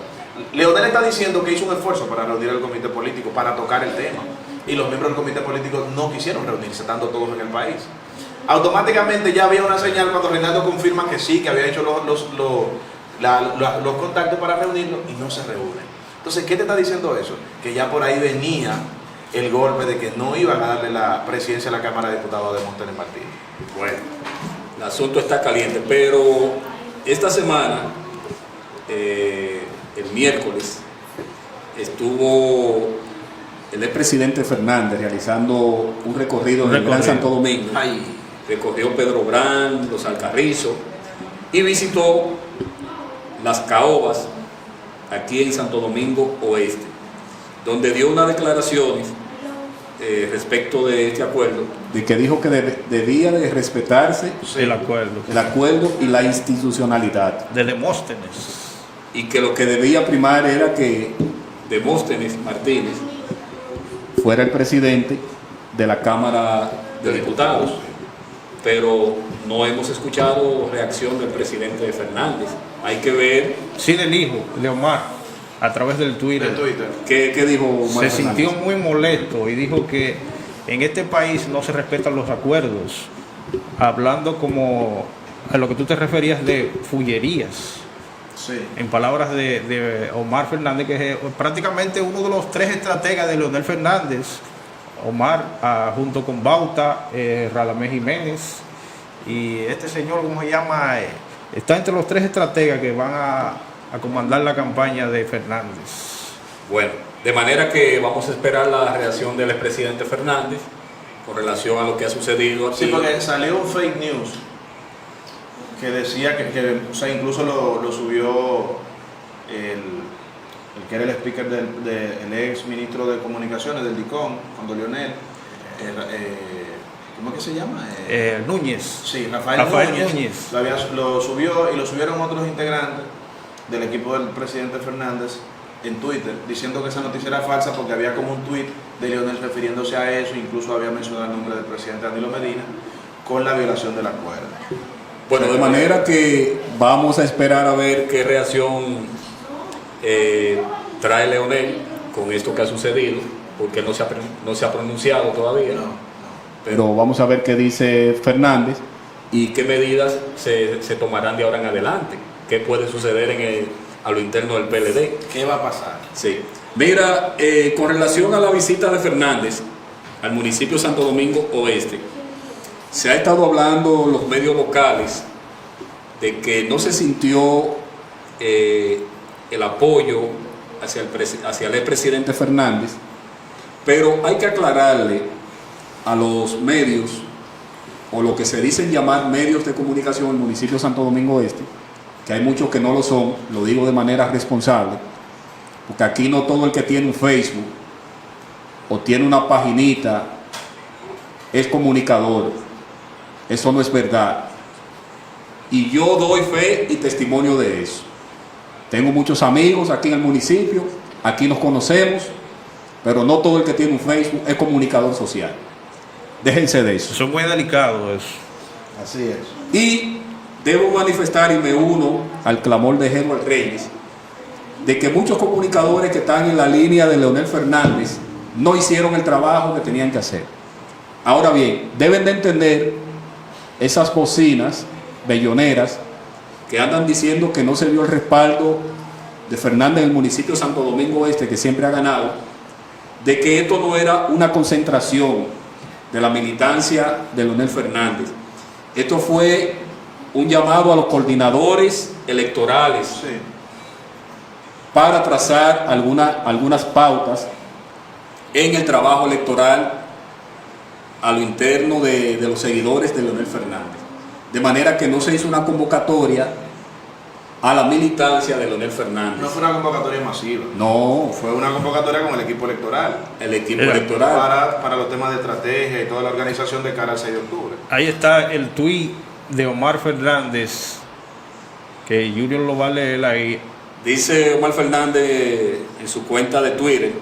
Leonel está diciendo que hizo un esfuerzo para reunir al comité político, para tocar el tema. Y los miembros del comité político no quisieron reunirse, estando todos en el país. Automáticamente ya había una señal cuando Reinaldo confirma que sí, que había hecho los contactos para reunirlos y no se reúnen. Entonces, ¿qué te está diciendo eso? Que ya por ahí venía el golpe de que no iban a darle la presidencia a la Cámara de Diputados de Demóstenes Martínez. Bueno, el asunto está caliente, pero esta semana, el miércoles, estuvo el expresidente Fernández realizando un recorrido en el Gran Santo Domingo. Recorrió Pedro Brán, Los Alcarrizos y visitó Las Caobas, aquí en Santo Domingo Oeste, donde dio unas declaraciones respecto de este acuerdo, de que dijo que debía de respetarse El acuerdo y la institucionalidad, de Demóstenes. y que lo que debía primar era que Demóstenes Martínez fuera el presidente de la Cámara de Diputados, pero no hemos escuchado reacción del presidente Fernández. Hay que ver. Sí, del hijo, Leomar, a través del Twitter. En Twitter. ¿Qué dijo Omar Se Fernández? sintió muy molesto y dijo que en este país no se respetan los acuerdos, hablando como a lo que tú te referías de fullerías. Sí. En palabras de Omar Fernández, que es prácticamente uno de los 3 estrategas de Leonel Fernández. Omar, junto con Bauta, Radamés Jiménez y este señor, ¿cómo se llama? Está entre los 3 estrategas que van a comandar la campaña de Fernández. Bueno, de manera que vamos a esperar la reacción del expresidente Fernández con relación a lo que ha sucedido aquí. Sí, porque salió un fake news que decía o sea, incluso lo subió el que era el speaker el ex ministro de Comunicaciones del DICOM, cuando Leonel, ¿cómo es que se llama? Núñez. Sí, Rafael Núñez. Lo subió y lo subieron otros integrantes del equipo del presidente Fernández en Twitter, diciendo que esa noticia era falsa porque había como un tweet de Leonel refiriéndose a eso, incluso había mencionado el nombre del presidente Danilo Medina, con la violación del acuerdo. Bueno, de manera que vamos a esperar a ver qué reacción trae Leonel con esto que ha sucedido, porque no se ha pronunciado todavía. No. Pero vamos a ver qué dice Fernández y qué medidas se tomarán de ahora en adelante, qué puede suceder a lo interno del PLD. ¿Qué va a pasar? Sí. Mira, con relación a la visita de Fernández al municipio de Santo Domingo Oeste, se ha estado hablando en los medios locales de que no se sintió el apoyo hacia el expresidente Fernández, pero hay que aclararle a los medios, o lo que se dicen llamar medios de comunicación del municipio de Santo Domingo Este, que hay muchos que no lo son, lo digo de manera responsable, porque aquí no todo el que tiene un Facebook o tiene una paginita es comunicador. Eso no es verdad. Y yo doy fe y testimonio de eso. Tengo muchos amigos aquí en el municipio, aquí nos conocemos, pero no todo el que tiene un Facebook es comunicador social. Déjense de eso. Eso es muy delicado eso. Así es. Y debo manifestar y me uno al clamor de Eduardo Reyes de que muchos comunicadores que están en la línea de Leonel Fernández no hicieron el trabajo que tenían que hacer. Ahora bien, deben de entender esas bocinas belloneras que andan diciendo que no se vio el respaldo de Fernández en el municipio de Santo Domingo Este, que siempre ha ganado, de que esto no era una concentración de la militancia de Leonel Fernández. Esto fue un llamado a los coordinadores electorales para trazar algunas pautas en el trabajo electoral a lo interno de los seguidores de Leonel Fernández. De manera que no se hizo una convocatoria a la militancia de Leonel Fernández. No fue una convocatoria masiva. No. Fue una convocatoria con el equipo electoral. El equipo electoral. Para los temas de estrategia y toda la organización de cara al 6 de octubre. Ahí está el tuit de Omar Fernández, que Julio lo va a leer ahí. Dice Omar Fernández en su cuenta de Twitter: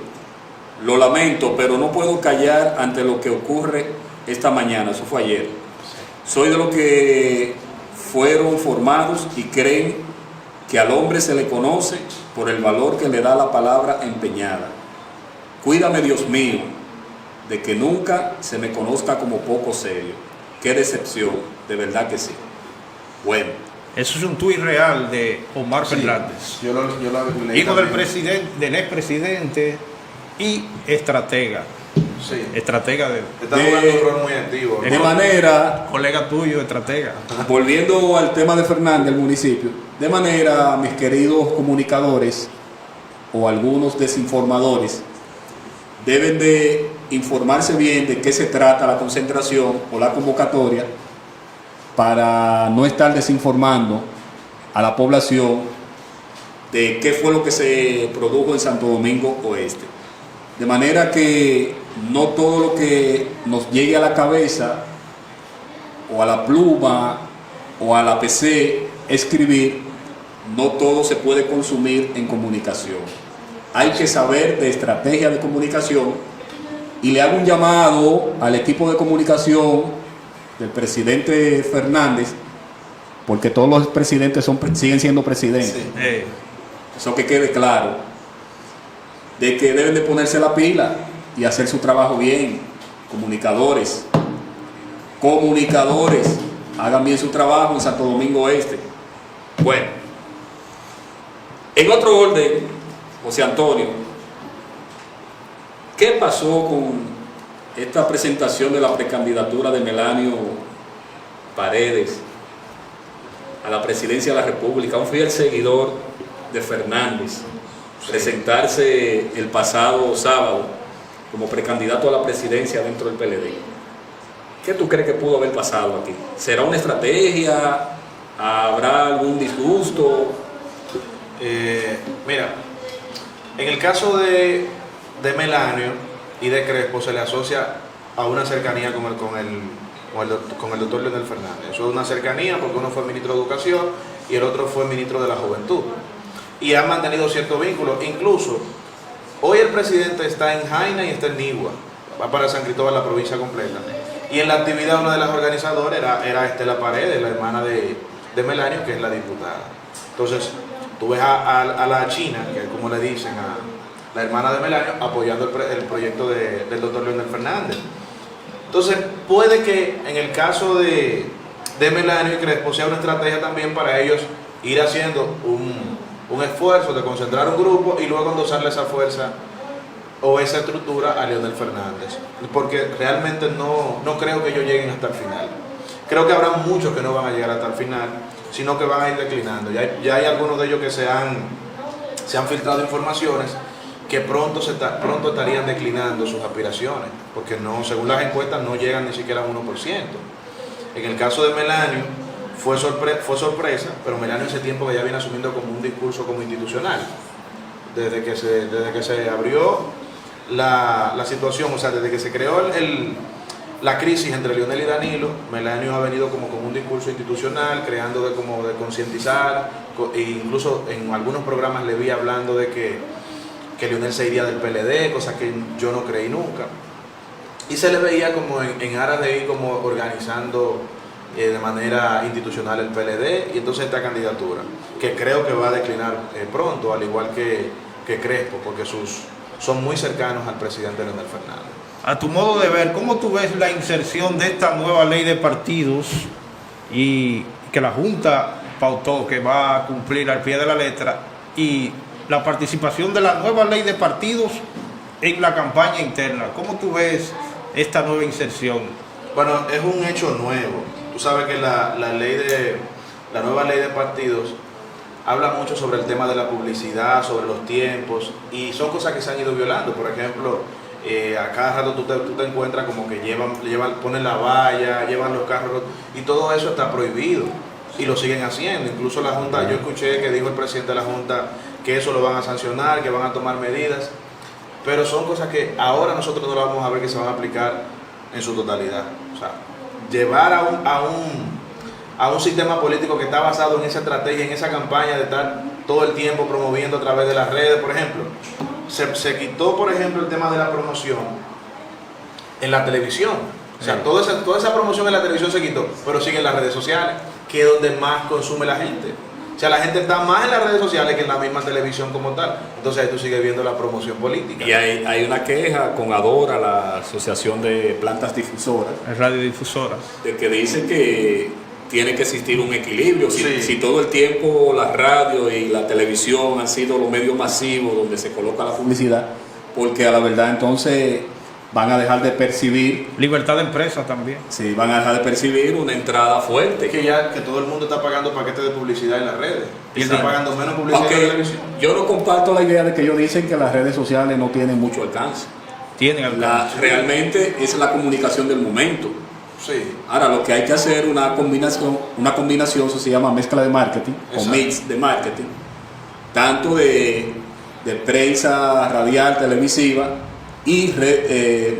lo lamento, pero no puedo callar ante lo que ocurre esta mañana. Eso fue ayer. Soy de los que fueron formados y creen que al hombre se le conoce por el valor que le da la palabra empeñada. Cuídame, Dios mío, de que nunca se me conozca como poco serio. Qué decepción, de verdad que sí. Bueno. Eso es un tuit real de Omar Fernández. Yo lo leí hijo también. del expresidente y estratega. Sí. Estratega Está jugando un rol muy activo. De manera, colega tuyo, estratega. volviendo al tema de Fernández, el municipio, de manera, mis queridos comunicadores o algunos desinformadores deben de informarse bien de qué se trata la concentración o la convocatoria para no estar desinformando a la población de qué fue lo que se produjo en Santo Domingo Oeste. De manera que no todo lo que nos llegue a la cabeza o a la pluma o a la PC escribir, no todo se puede consumir en comunicación. Hay que saber de estrategia de comunicación y le hago un llamado al equipo de comunicación del presidente Fernández, porque todos los presidentes siguen siendo presidentes. Sí. Eso que quede claro, de que deben de ponerse la pila y hacer su trabajo bien. comunicadores, hagan bien su trabajo en Santo Domingo Este. Bueno, en otro orden, José Antonio, ¿qué pasó con esta presentación de la precandidatura de Melanio Paredes a la presidencia de la República? Un fiel seguidor de Fernández, presentarse el pasado sábado como precandidato a la presidencia dentro del PLD. ¿Qué tú crees que pudo haber pasado aquí? ¿Será una estrategia? ¿Habrá algún disgusto? Mira, en el caso de Melanio y de Crespo se le asocia a una cercanía con el doctor Leonel Fernández. Eso es una cercanía porque uno fue ministro de Educación y el otro fue ministro de la Juventud. Y han mantenido cierto vínculo. Incluso, hoy el presidente está en Jaina y está en Nigua. Va para San Cristóbal, la provincia completa. Y en la actividad una de las organizadoras era Estela Paredes, la hermana de Melanio, que es la diputada. Entonces, tú ves a la China, que es como le dicen a la hermana de Melanio, apoyando el proyecto del doctor Leonel Fernández. Entonces, puede que en el caso de Melanio y Crespo sea una estrategia también para ellos ir haciendo un esfuerzo de concentrar un grupo y luego endosarle esa fuerza o esa estructura a Leonel Fernández. Porque realmente no creo que ellos lleguen hasta el final. Creo que habrá muchos que no van a llegar hasta el final, sino que van a ir declinando. Ya hay algunos de ellos que se han filtrado informaciones que pronto estarían declinando sus aspiraciones, porque según las encuestas no llegan ni siquiera a 1%. En el caso de Melanio fue sorpresa, pero Melanio ese tiempo que ya viene asumiendo como un discurso como institucional. Desde que se abrió la situación, o sea, desde que se creó la crisis entre Leonel y Danilo, Melanio ha venido como con un discurso institucional, creando de concientizar, e incluso en algunos programas le vi hablando de que Leonel se iría del PLD, cosa que yo no creí nunca. Y se le veía como en aras de ir como organizando de manera institucional el PLD, y entonces esta candidatura, que creo que va a declinar pronto, al igual que Crespo, porque son muy cercanos al presidente Leonel Fernández. A tu modo de ver, ¿cómo tú ves la inserción de esta nueva ley de partidos y que la Junta pautó que va a cumplir al pie de la letra, y la participación de la nueva ley de partidos en la campaña interna? ¿Cómo tú ves esta nueva inserción? Bueno, es un hecho nuevo. Tú sabes que la nueva ley de partidos habla mucho sobre el tema de la publicidad, sobre los tiempos, y son cosas que se han ido violando. Por ejemplo, a cada rato tú te encuentras como que ponen la valla, llevan los carros, y todo eso está prohibido, y lo siguen haciendo. Incluso la Junta, yo escuché que dijo el presidente de la Junta que eso lo van a sancionar, que van a tomar medidas, pero son cosas que ahora nosotros no lo vamos a ver que se van a aplicar en su totalidad. O sea, llevar a un sistema político que está basado en esa estrategia, en esa campaña de estar todo el tiempo promoviendo a través de las redes, por ejemplo. Se quitó, por ejemplo, el tema de la promoción en la televisión. O sea, toda esa promoción en la televisión se quitó, pero sigue en las redes sociales, que es donde más consume la gente. O sea, la gente está más en las redes sociales que en la misma televisión como tal. Entonces ahí tú sigues viendo la promoción política. Y hay una queja con Adora, la Asociación de Plantas Difusoras, Radiodifusoras, de que dice que tiene que existir un equilibrio. Sí. Si todo el tiempo la radio y la televisión han sido los medios masivos donde se coloca la publicidad, porque a la verdad entonces van a dejar de percibir, libertad de empresa también. sí, van a dejar de percibir una entrada fuerte. Es que todo el mundo está pagando paquetes de publicidad en las redes y está Exacto. pagando menos publicidad en la Aunque televisión. yo no comparto la idea de que ellos dicen que las redes sociales no tienen mucho alcance. Tienen alcance. Realmente es la comunicación del momento. Sí. Ahora lo que hay que hacer una combinación, eso se llama mezcla de marketing, o Exacto. mix de marketing, tanto de prensa radial, televisiva y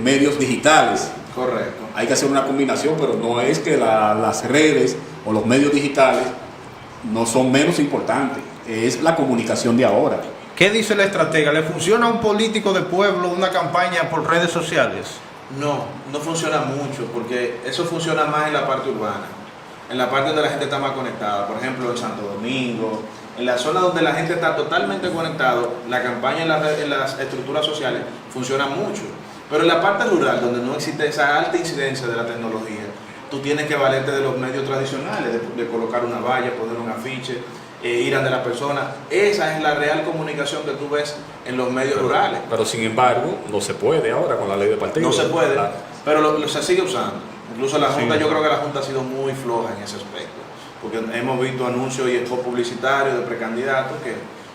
medios digitales. Correcto. Hay que hacer una combinación, pero no es que las redes o los medios digitales no son menos importantes, es la comunicación de ahora. ¿Qué dice la estratega? ¿Le funciona a un político de pueblo una campaña por redes sociales? No funciona mucho, porque eso funciona más en la parte urbana, en la parte donde la gente está más conectada. Por ejemplo, en Santo Domingo, en la zona donde la gente está totalmente conectada, la campaña en las estructuras sociales funciona mucho. Pero en la parte rural, donde no existe esa alta incidencia de la tecnología, tú tienes que valerte de los medios tradicionales, de colocar una valla, poner un afiche, ir ante la persona. Esa es la real comunicación que tú ves en los medios rurales. Pero sin embargo, no se puede ahora con la ley de partido. No se puede, Claro. pero se sigue usando. Incluso la Junta, yo creo que la Junta ha sido muy floja en ese aspecto, porque hemos visto anuncios y spots publicitarios de precandidatos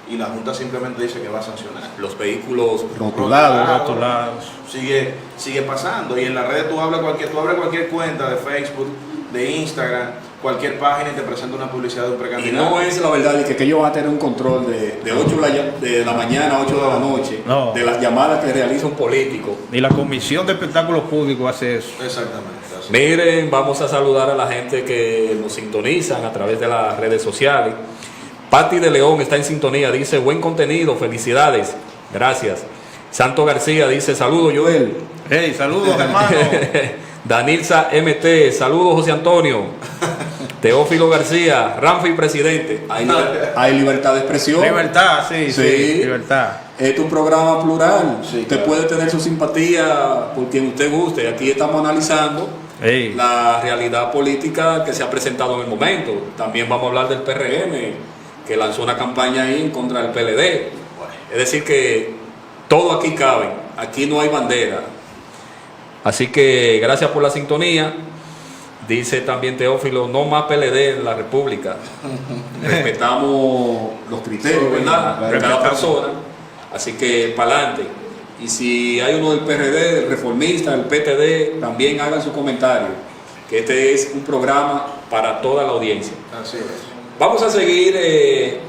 y la Junta simplemente dice que va a sancionar. Los vehículos Rotulados. Sigue pasando, y en las redes tú abres cualquier cuenta de Facebook, de Instagram, cualquier página y te presenta una publicidad de un Y precandidato. no es la verdad de que ellos van a tener un control de 8 de la mañana a 8 de la noche, No. de las llamadas que realiza un político. Ni la Comisión de Espectáculos Públicos hace eso. Exactamente. Así. Miren, vamos a saludar a la gente que nos sintonizan a través de las redes sociales. Patti de León está en sintonía, dice buen contenido, felicidades, gracias. Santo García dice saludos Joel. Hey, saludos hermano. Danilza MT, saludos José Antonio. Teófilo García, Ramfi presidente. Hay libertad de expresión. Libertad, sí, libertad. Este es un programa plural. Sí, usted claro. puede tener su simpatía por quien usted guste. Aquí estamos analizando Hey. La realidad política que se ha presentado en el momento. También vamos a hablar del PRM, que lanzó una campaña ahí en contra del PLD. Es decir que todo aquí cabe, aquí no hay bandera. Así que gracias por la sintonía. Dice también Teófilo, no más PLD en la República. Respetamos los criterios, ¿verdad? De cada persona. Así que para adelante. Y si hay uno del PRD, del Reformista, del PTD, también hagan su comentario. Que este es un programa para toda la audiencia. Así es. Vamos a seguir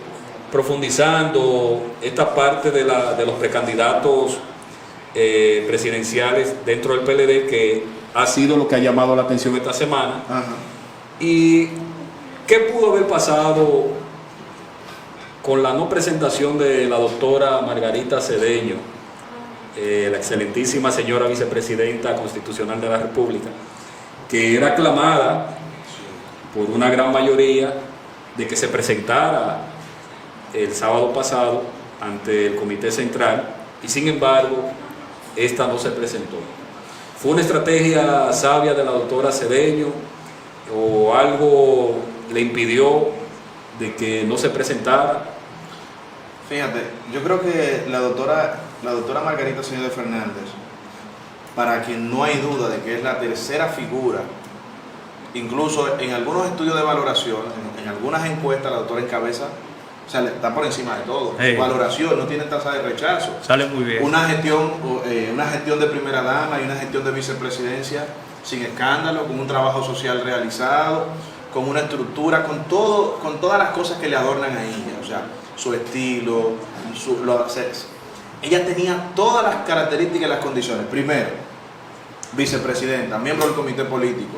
profundizando esta parte de los precandidatos presidenciales dentro del PLD, que ha sido lo que ha llamado la atención esta semana. Ajá. ¿Y qué pudo haber pasado con la no presentación de la doctora Margarita Cedeño, la excelentísima señora vicepresidenta constitucional de la República, que era aclamada por una gran mayoría de que se presentara el sábado pasado ante el Comité Central, y sin embargo esta no se presentó? ¿Fue una estrategia sabia de la doctora Cedeño o algo le impidió de que no se presentara? Fíjate, yo creo que la doctora Margarita Cedeño de Fernández, para quien no hay duda de que es la tercera figura, incluso en algunos estudios de valoración, en algunas encuestas la doctora encabeza, o sea, está por encima de todo. Hey. Su valoración no tiene tasa de rechazo. Sale muy bien. Una gestión de primera dama y una gestión de vicepresidencia sin escándalo, con un trabajo social realizado, con una estructura, con todas las cosas que le adornan a ella, o sea, su estilo, ella tenía todas las características y las condiciones. Primero, vicepresidenta, miembro del comité político,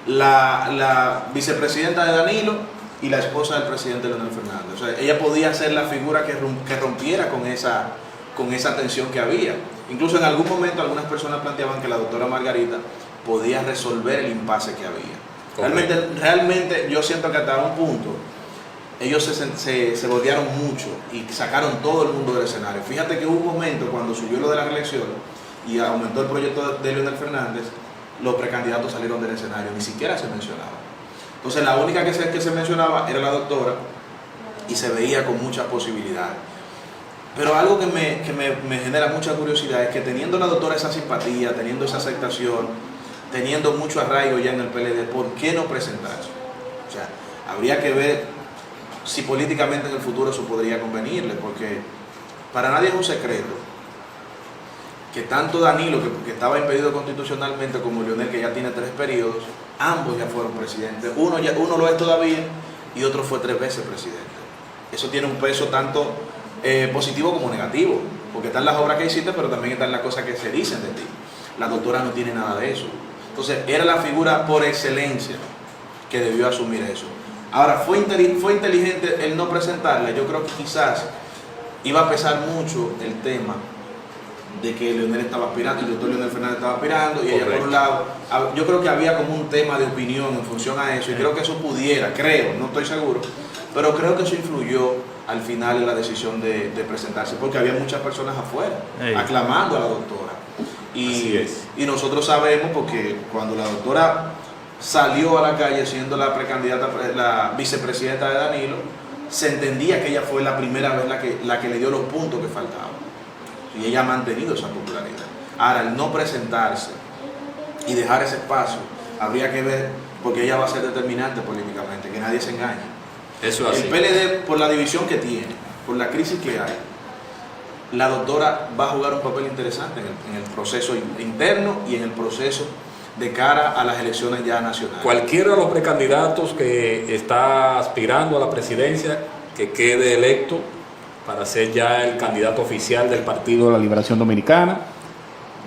la vicepresidenta de Danilo y la esposa del presidente Leonel Fernández. O sea, ella podía ser la figura que rompiera con esa tensión que había. Incluso en algún momento algunas personas planteaban que la doctora Margarita podía resolver el impasse que había. Realmente yo siento que hasta un punto ellos se voltearon mucho y sacaron todo el mundo del escenario. Fíjate que hubo un momento cuando subió lo de la reelección y aumentó el proyecto de Leonel Fernández, los precandidatos salieron del escenario, ni siquiera se mencionaba. Entonces la única que se mencionaba era la doctora y se veía con muchas posibilidades. Pero algo que me genera mucha curiosidad es que teniendo la doctora esa simpatía, teniendo esa aceptación, teniendo mucho arraigo ya en el PLD, ¿por qué no presentarse? O sea, habría que ver si políticamente en el futuro eso podría convenirle, porque para nadie es un secreto que tanto Danilo, que estaba impedido constitucionalmente, como Leonel, que ya tiene 3 periodos, ambos ya fueron presidentes. Uno lo es todavía y otro fue 3 veces presidente. Eso tiene un peso tanto positivo como negativo, porque están las obras que hiciste, pero también están las cosas que se dicen de ti. La doctora no tiene nada de eso. Entonces, era la figura por excelencia que debió asumir eso. Ahora, fue inteligente el no presentarla. Yo creo que quizás iba a pesar mucho el tema de que Leonel estaba aspirando, el doctor Leonel Fernández estaba aspirando, y ella por un lado, yo creo que había como un tema de opinión en función a eso, y creo que eso no estoy seguro, pero creo que eso influyó al final en la decisión de presentarse, porque había muchas personas afuera aclamando a la doctora. Así es. Y nosotros sabemos porque cuando la doctora salió a la calle siendo la precandidata, la vicepresidenta de Danilo, se entendía que ella fue la primera vez la que le dio los puntos que faltaban. Y ella ha mantenido esa popularidad. Ahora, el no presentarse y dejar ese espacio, habría que ver, porque ella va a ser determinante políticamente, que nadie se engañe. Eso es así. El PLD, por la división que tiene, por la crisis que hay, la doctora va a jugar un papel interesante en el proceso interno y en el proceso de cara a las elecciones ya nacionales. Cualquiera de los precandidatos que está aspirando a la presidencia, que quede electo para ser ya el candidato oficial del Partido de la Liberación Dominicana,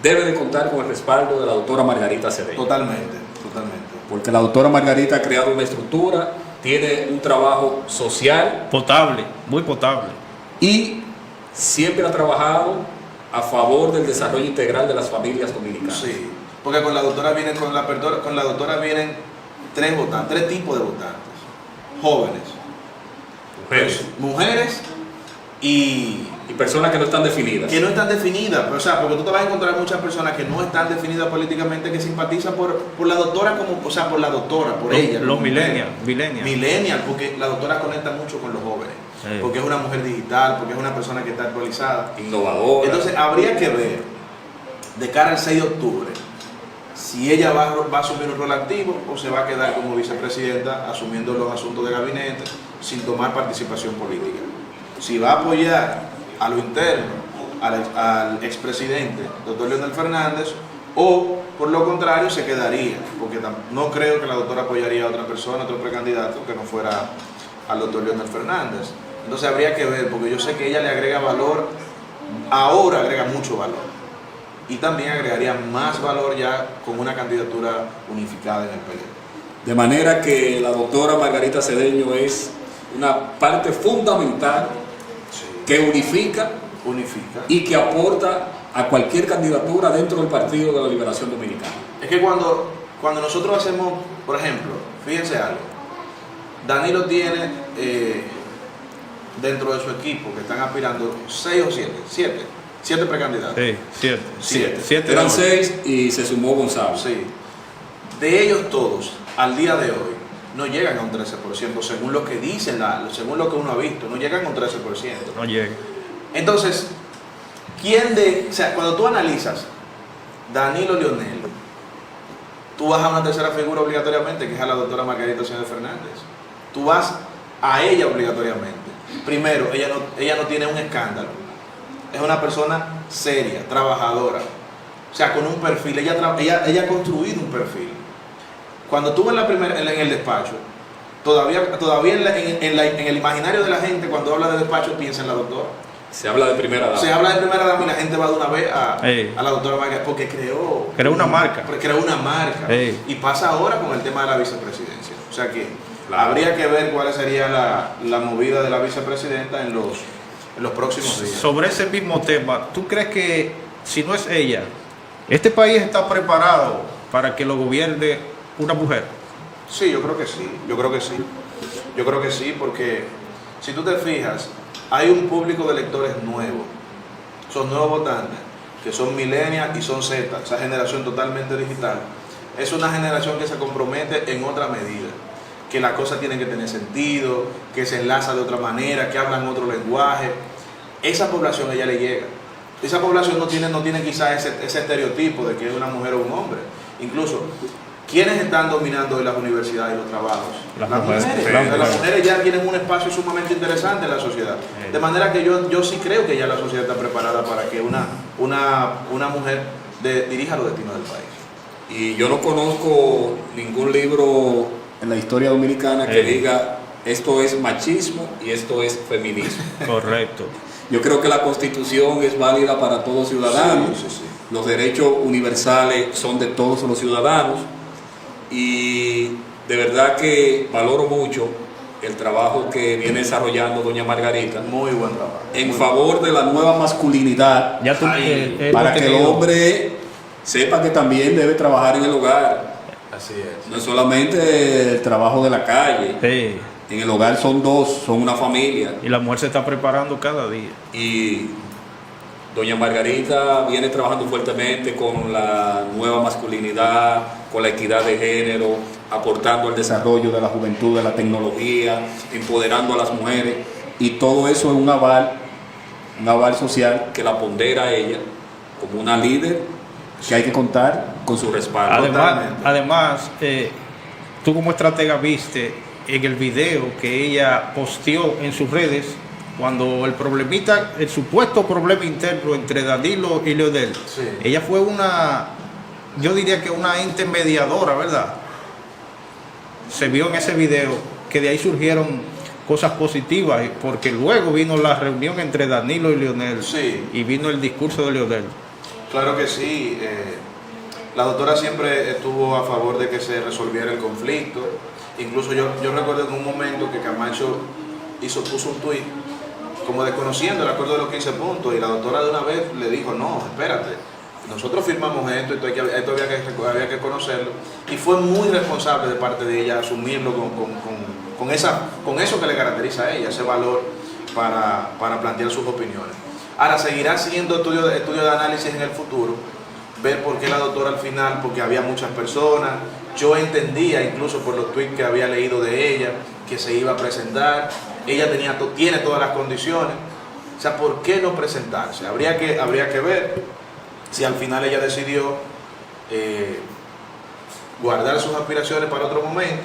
debe de contar con el respaldo de la doctora Margarita Cedeño. Totalmente, totalmente. Porque la doctora Margarita ha creado una estructura, tiene un trabajo social Potable, muy potable. y siempre ha trabajado a favor del desarrollo integral de las familias dominicanas. Sí, porque con la doctora vienen, con la doctora vienen tres tipos de votantes. Jóvenes, mujeres y personas que no están definidas. que no están definidas, o sea, porque tú te vas a encontrar muchas personas que no están definidas políticamente, que simpatizan por la doctora como, o sea, por la doctora, por ella. Los como millennials. Millennial, porque la doctora conecta mucho con los jóvenes, Sí. porque es una mujer digital, porque es una persona que está actualizada. Innovadora. Entonces habría que ver, de cara al 6 de octubre, si ella va a asumir un rol activo o se va a quedar como vicepresidenta asumiendo los asuntos de gabinete sin tomar participación política. Si va a apoyar a lo interno, al expresidente, doctor Leonel Fernández, o por lo contrario se quedaría, porque no creo que la doctora apoyaría a otra persona, a otro precandidato que no fuera al doctor Leonel Fernández. Entonces habría que ver, porque yo sé que ella le agrega valor, ahora agrega mucho valor, y también agregaría más valor ya con una candidatura unificada en el PLD. De manera que la doctora Margarita Cedeño es una parte fundamental que unifica y que aporta a cualquier candidatura dentro del Partido de la Liberación Dominicana. Es que cuando nosotros hacemos, por ejemplo, fíjense algo, Danilo tiene dentro de su equipo que están aspirando 6 o 7 precandidatos. Sí, siete. Eran 6 y se sumó Gonzalo. Sí. De ellos todos, al día de hoy, no llegan a un 13%, según lo que dicen, según lo que uno ha visto, no llegan a un 13%. No llega. Entonces, o sea, cuando tú analizas Danilo Leonel, tú vas a una tercera figura obligatoriamente, que es a la doctora Margarita Cedeño Fernández. Tú vas a ella obligatoriamente. Primero, ella no tiene un escándalo. Es una persona seria, trabajadora. O sea, con un perfil. Ella ha construido un perfil. Cuando tú en el despacho, todavía en el imaginario de la gente, cuando habla de despacho, piensa en la doctora. Se habla de primera dama. Se habla de primera dama y la gente va de una vez a la doctora Margarita, porque creó una marca. Creó una marca. Y pasa ahora con el tema de la vicepresidencia. O sea que habría que ver cuál sería la movida de la vicepresidenta en los próximos días. Sobre ese mismo tema, ¿tú crees que si no es ella, este país está preparado para que lo gobierne una mujer? Sí, yo creo que sí. Yo creo que sí, porque si tú te fijas, hay un público de electores nuevos. Son nuevos votantes, que son millennials y son Z, esa generación totalmente digital. Es una generación que se compromete en otra medida, que las cosas tienen que tener sentido, que se enlaza de otra manera, que hablan otro lenguaje. Esa población a ella le llega. Esa población no tiene quizás ese estereotipo de que es una mujer o un hombre. Incluso, ¿quiénes están dominando hoy las universidades y los trabajos? Las mujeres. Las mujeres ya tienen un espacio sumamente interesante en la sociedad. De manera que yo sí creo que ya la sociedad está preparada para que una mujer dirija los destinos del país. Y yo no conozco ningún libro en la historia dominicana que diga esto es machismo y esto es feminismo. Correcto. Yo creo que la Constitución es válida para todos ciudadanos. Sí. Los derechos universales son de todos los ciudadanos. Y de verdad que valoro mucho el trabajo que viene desarrollando doña Margarita Muy buen trabajo. en favor de la nueva masculinidad, Ya tú, para que el hombre sepa que también debe trabajar en el hogar. Así es. No es solamente el trabajo de la calle. Sí. En el hogar son dos, son una familia. Y la mujer se está preparando cada día. Y Doña Margarita viene trabajando fuertemente con la nueva masculinidad, con la equidad de género, aportando al desarrollo de la juventud, de la tecnología, empoderando a las mujeres, y todo eso es un aval social que la pondera a ella como una líder que hay que contar con su respaldo. Además, tú como estratega viste en el video que ella posteó en sus redes cuando el supuesto problema interno entre Danilo y Leonel, Sí. ella fue yo diría que una ente mediadora, ¿verdad? Se vio en ese video que de ahí surgieron cosas positivas, porque luego vino la reunión entre Danilo y Leonel, Sí. y vino el discurso de Leonel. Claro que sí. La doctora siempre estuvo a favor de que se resolviera el conflicto. Incluso yo recuerdo en un momento que Camacho puso un tuit como desconociendo el acuerdo de los 15 puntos, y la doctora de una vez le dijo: no, espérate, nosotros firmamos esto, esto había que conocerlo, y fue muy responsable de parte de ella asumirlo con eso que le caracteriza a ella, ese valor para plantear sus opiniones. Ahora, seguirá siendo estudio de análisis en el futuro, ver por qué la doctora al final, porque había muchas personas. Yo entendía, incluso por los tweets que había leído de ella, que se iba a presentar. Ella tiene todas las condiciones. O sea, ¿por qué no presentarse? Habría que ver si al final ella decidió guardar sus aspiraciones para otro momento,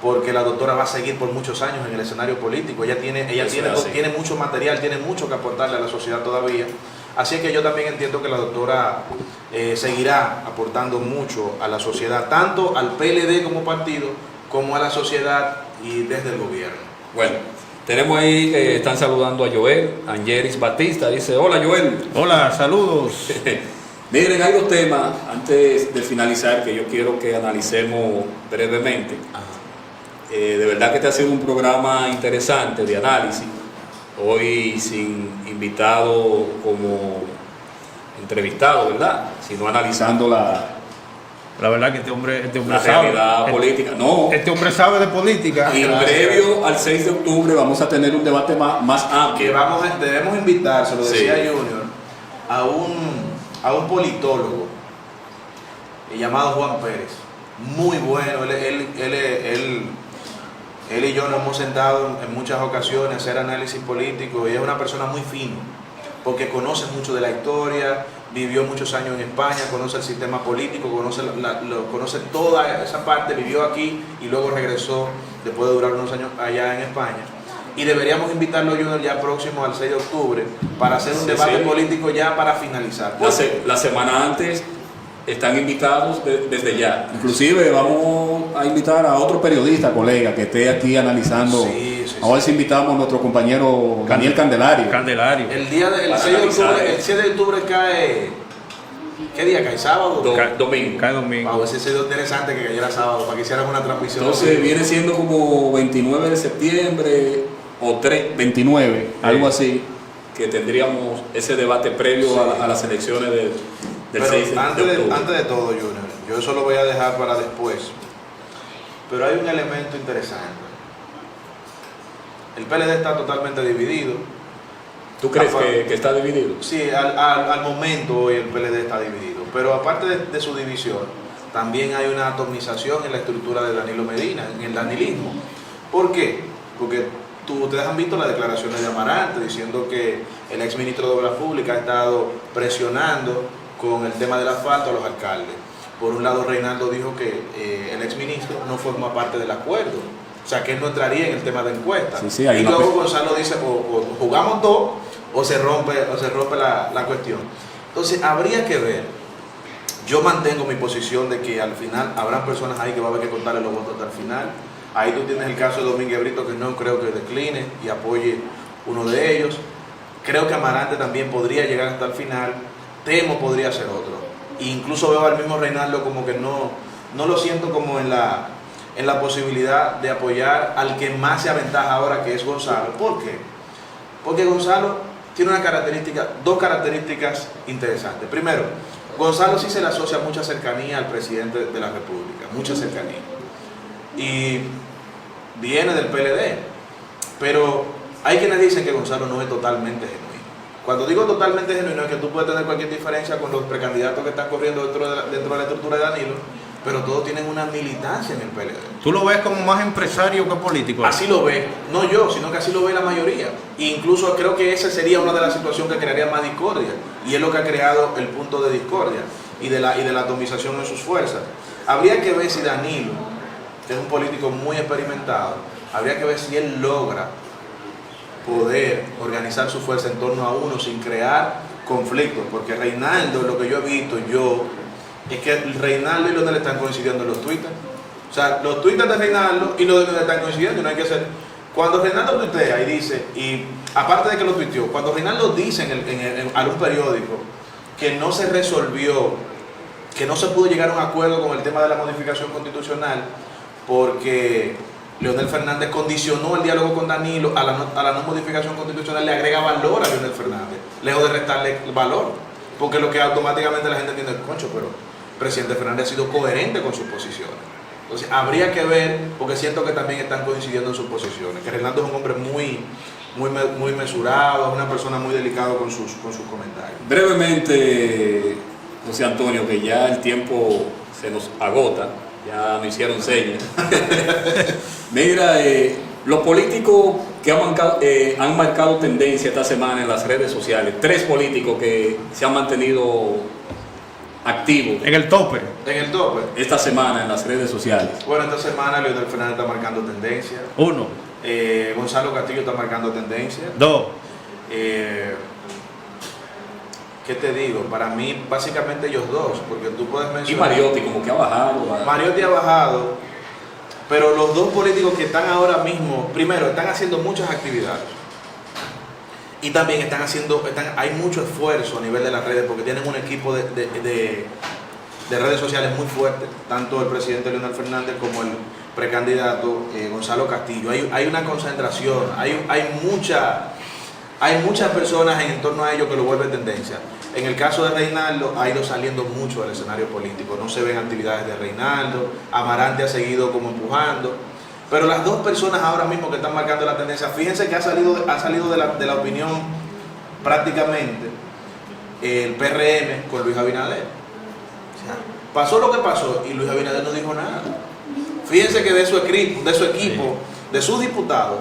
porque la doctora va a seguir por muchos años en el escenario político. Ella tiene mucho material, tiene mucho que aportarle a la sociedad todavía. Así que yo también entiendo que la doctora seguirá aportando mucho a la sociedad, tanto al PLD como partido, como a la sociedad y desde el gobierno. Bueno, tenemos ahí que están saludando a Joel, Angelis Batista, dice: hola Joel. Hola, saludos. Miren, hay dos temas antes de finalizar que yo quiero que analicemos brevemente. De verdad que este ha sido un programa interesante de análisis, hoy sin invitado como entrevistado, ¿verdad? Sino analizando La verdad que este hombre la sabe. realidad política. No, Este hombre sabe de política. y previo al 6 de octubre vamos a tener un debate más Que amplio. debemos invitar, se lo decía Sí. Junior, a un politólogo llamado Juan Pérez. Muy bueno. Él y yo nos hemos sentado en muchas ocasiones a hacer análisis político, y es una persona muy fina, porque conoce mucho de la historia, vivió muchos años en España, conoce el sistema político, conoce toda esa parte, vivió aquí y luego regresó después de durar unos años allá en España. Y deberíamos invitarlo, Junior, ya próximo al 6 de octubre para hacer un debate político ya para finalizar. La semana antes están invitados desde ya. Inclusive vamos a invitar a otro periodista, colega, que esté aquí analizando. Sí. A ver si invitamos a nuestro compañero Daniel Candelario. El día del 6 de octubre cae... ¿Qué día cae? ¿Sábado? Domingo. Cada domingo. Wow, ese sería interesante que cayera sábado para que hicieran una transmisión. Entonces viene siendo como 29 de septiembre o 29, algo así, que tendríamos ese debate previo a las elecciones del Pero 6 de antes octubre. de todo, Junior, yo eso lo voy a dejar para después. Pero hay un elemento interesante. El PLD está totalmente dividido. ¿Tú crees que está dividido? Sí, al momento hoy el PLD está dividido. Pero aparte de su división, también hay una atomización en la estructura de Danilo Medina, en el danilismo. ¿Por qué? Porque ustedes han visto las declaraciones de Amarante diciendo que el exministro de Obras Públicas ha estado presionando con el tema del asfalto a los alcaldes. Por un lado, Reinaldo dijo que el exministro no forma parte del acuerdo, o sea, que él no entraría en el tema de encuestas. Sí, y luego Gonzalo dice, o jugamos dos, o se rompe la cuestión. Entonces, habría que ver. Yo mantengo mi posición de que al final habrán personas ahí que va a haber que contarle los votos hasta el final. Ahí tú tienes el caso de Domínguez Brito, que no creo que decline y apoye uno de ellos. Creo que Amarante también podría llegar hasta el final. Temo podría ser otro. Incluso veo al mismo Reinaldo como que no lo siento como en la posibilidad de apoyar al que más se aventaja ahora, que es Gonzalo. ¿Por qué? Porque Gonzalo tiene dos características interesantes. Primero, Gonzalo sí se le asocia mucha cercanía al presidente de la República, mucha cercanía. Y viene del PLD. Pero hay quienes dicen que Gonzalo no es totalmente genuino. Cuando digo totalmente genuino es que tú puedes tener cualquier diferencia con los precandidatos que están corriendo dentro de la estructura de Danilo, pero todos tienen una militancia en el PLD. ¿Tú lo ves como más empresario que político? Así lo ve, no yo, sino que así lo ve la mayoría. E incluso creo que esa sería una de las situaciones que crearía más discordia, y es lo que ha creado el punto de discordia y de la atomización en sus fuerzas. Habría que ver si Danilo, que es un político muy experimentado, habría que ver si él logra poder organizar su fuerza en torno a uno sin crear conflictos, porque Reinaldo, lo que yo he visto es que Reinaldo y Leonel están coincidiendo en los twitters. O sea, los twitters de Reinaldo y los de Leonel están coincidiendo y no hay que hacer. Cuando Reinaldo tuitea y dice, y aparte de que lo tuiteó, cuando Reinaldo dice en algún periódico que no se resolvió, que no se pudo llegar a un acuerdo con el tema de la modificación constitucional, porque Leonel Fernández condicionó el diálogo con Danilo a la no modificación constitucional, le agrega valor a Leonel Fernández, lejos de restarle valor, porque lo que automáticamente la gente entiende es, concho, pero el presidente Fernández ha sido coherente con sus posiciones. Entonces habría que ver, porque siento que también están coincidiendo en sus posiciones, que Reinaldo es un hombre muy mesurado, es una persona muy delicada con sus comentarios. Brevemente, José Antonio, que ya el tiempo se nos agota, ya me hicieron señas. Mira, los políticos que han marcado tendencia esta semana en las redes sociales, 3 políticos que se han mantenido activos En el tope. En el tope. esta semana en las redes sociales. Bueno, esta semana Leonel Fernández está marcando tendencia. 1, Gonzalo Castillo está marcando tendencia. 2. ¿Qué te digo? Para mí, básicamente ellos dos, porque tú puedes Y mencionar... Mariotti como que ha bajado. Mariotti ha bajado, pero los dos políticos que están ahora mismo, primero, están haciendo muchas actividades. Y también hay mucho esfuerzo a nivel de las redes, porque tienen un equipo de redes sociales muy fuerte, tanto el presidente Leonel Fernández como el precandidato Gonzalo Castillo. Hay una concentración, hay muchas personas en torno a ellos que lo vuelven tendencia. En el caso de Reinaldo, ha ido saliendo mucho del escenario político, no se ven actividades de Reinaldo, Amarante ha seguido como empujando, pero las dos personas ahora mismo que están marcando la tendencia, fíjense que ha salido de la opinión prácticamente el PRM con Luis Abinader. O sea, pasó lo que pasó y Luis Abinader no dijo nada. Fíjense que de su equipo, de sus diputados,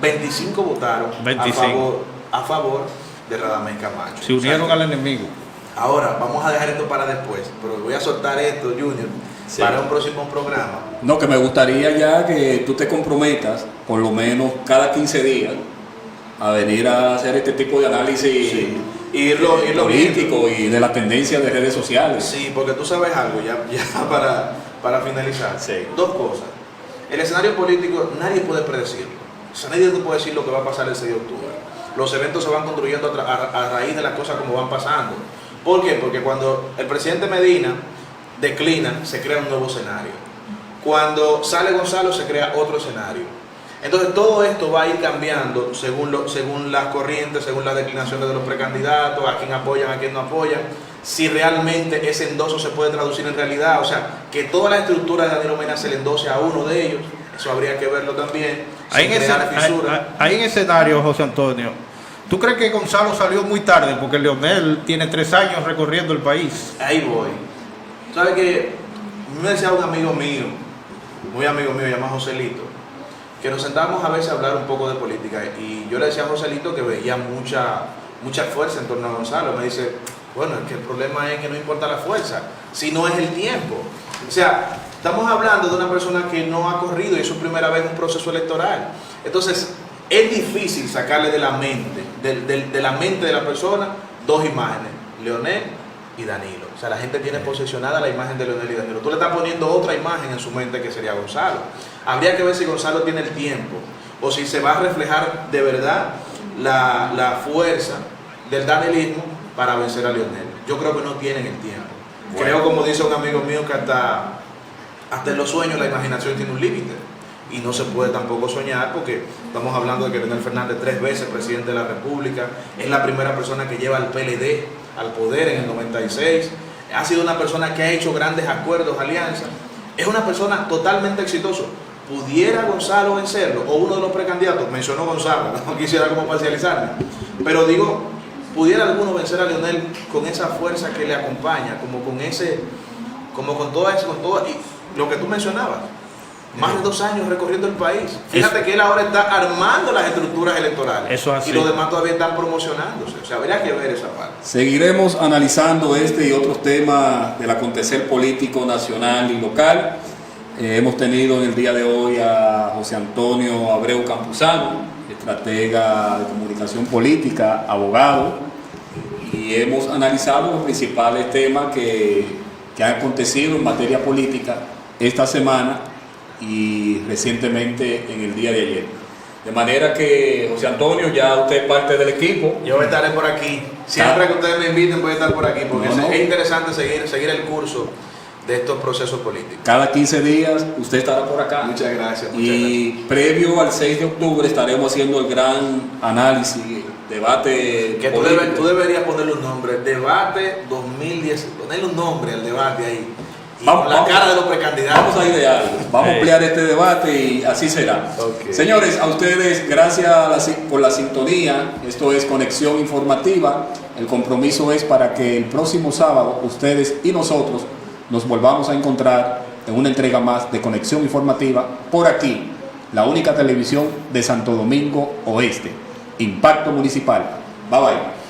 25 votaron 25. a favor de Radamés Camacho. Se unieron al enemigo. Ahora, vamos a dejar esto para después, pero voy a soltar esto, Junior, Sí. para un próximo programa. No, que me gustaría ya que tú te comprometas, por lo menos cada 15 días, a venir a hacer este tipo de análisis Sí. Irlo político y de la tendencia de redes sociales. Sí, porque tú sabes algo, ya para finalizar. Sí. 2 cosas. El escenario político nadie puede predecirlo. O sea, nadie te puede decir lo que va a pasar el 6 de octubre. Los eventos se van construyendo a raíz de las cosas como van pasando. ¿Por qué? Porque cuando el presidente Medina declina, se crea un nuevo escenario. Cuando sale Gonzalo, se crea otro escenario. Entonces todo esto va a ir cambiando según las corrientes, según las declinaciones de los precandidatos, a quién apoyan, a quién no apoyan, si realmente ese endoso se puede traducir en realidad, o sea, que toda la estructura de Danilo Mena se le endose a uno de ellos, eso habría que verlo también. Ahí en escenario, José Antonio, ¿tú crees que Gonzalo salió muy tarde? Porque Leonel tiene 3 años recorriendo el país. Ahí voy. ¿Sabes qué? Me decía un amigo mío, muy amigo mío, llamado Joselito, que nos sentábamos a veces a hablar un poco de política, y yo le decía a Joselito que veía mucha fuerza en torno a Gonzalo. Me dice, bueno, es que el problema es que no importa la fuerza, sino es el tiempo. O sea, estamos hablando de una persona que no ha corrido y es su primera vez en un proceso electoral. Entonces, es difícil sacarle de la mente, de la mente de la persona, 2 imágenes, Leonel y Danilo. O sea, la gente tiene posesionada la imagen de Leonel y Danilo. Tú le estás poniendo otra imagen en su mente que sería Gonzalo. Habría que ver si Gonzalo tiene el tiempo o si se va a reflejar de verdad la fuerza del danilismo para vencer a Leonel. Yo creo que no tienen el tiempo. Bueno. Creo, como dice un amigo mío, que hasta en los sueños la imaginación tiene un límite. Y no se puede tampoco soñar, porque estamos hablando de que Leonel Fernández, 3 veces presidente de la República, es la primera persona que lleva al PLD al poder en el 96, ha sido una persona que ha hecho grandes acuerdos, alianzas, es una persona totalmente exitosa. ¿Pudiera Gonzalo vencerlo? O uno de los precandidatos, mencionó Gonzalo, no quisiera como parcializarme, pero digo, ¿pudiera alguno vencer a Leonel con esa fuerza que le acompaña, con todo eso, y lo que tú mencionabas? Más de 2 años recorriendo el país. Fíjate que él ahora está armando las estructuras electorales. Eso así. Y los demás todavía están promocionándose. O sea, habría que ver esa parte. Seguiremos analizando este y otros temas del acontecer político nacional y local. Hemos tenido en el día de hoy a José Antonio Abreu Campuzano, estratega de comunicación política, abogado, y hemos analizado los principales temas que han acontecido en materia política esta semana y recientemente en el día de ayer. De manera que, José Antonio, ya usted es parte del equipo. Yo estaré por aquí. Siempre que ustedes me inviten voy a estar por aquí, porque No. es interesante seguir el curso de estos procesos políticos. Cada 15 días usted estará por acá. Muchas gracias. Y previo al 6 de octubre estaremos haciendo el gran análisis, debate Que político. tú deberías ponerle un nombre, debate 2010, ponerle un nombre al debate ahí. Y Vamos, con la vamos. cara de los precandidatos. Vamos a idear, vamos a ampliar este debate y así será. Ok. Señores, a ustedes gracias por la sintonía. Esto es Conexión Informativa. El compromiso es para que el próximo sábado ustedes y nosotros nos volvamos a encontrar en una entrega más de Conexión Informativa por aquí, la única televisión de Santo Domingo Oeste. Impacto Municipal. Bye bye.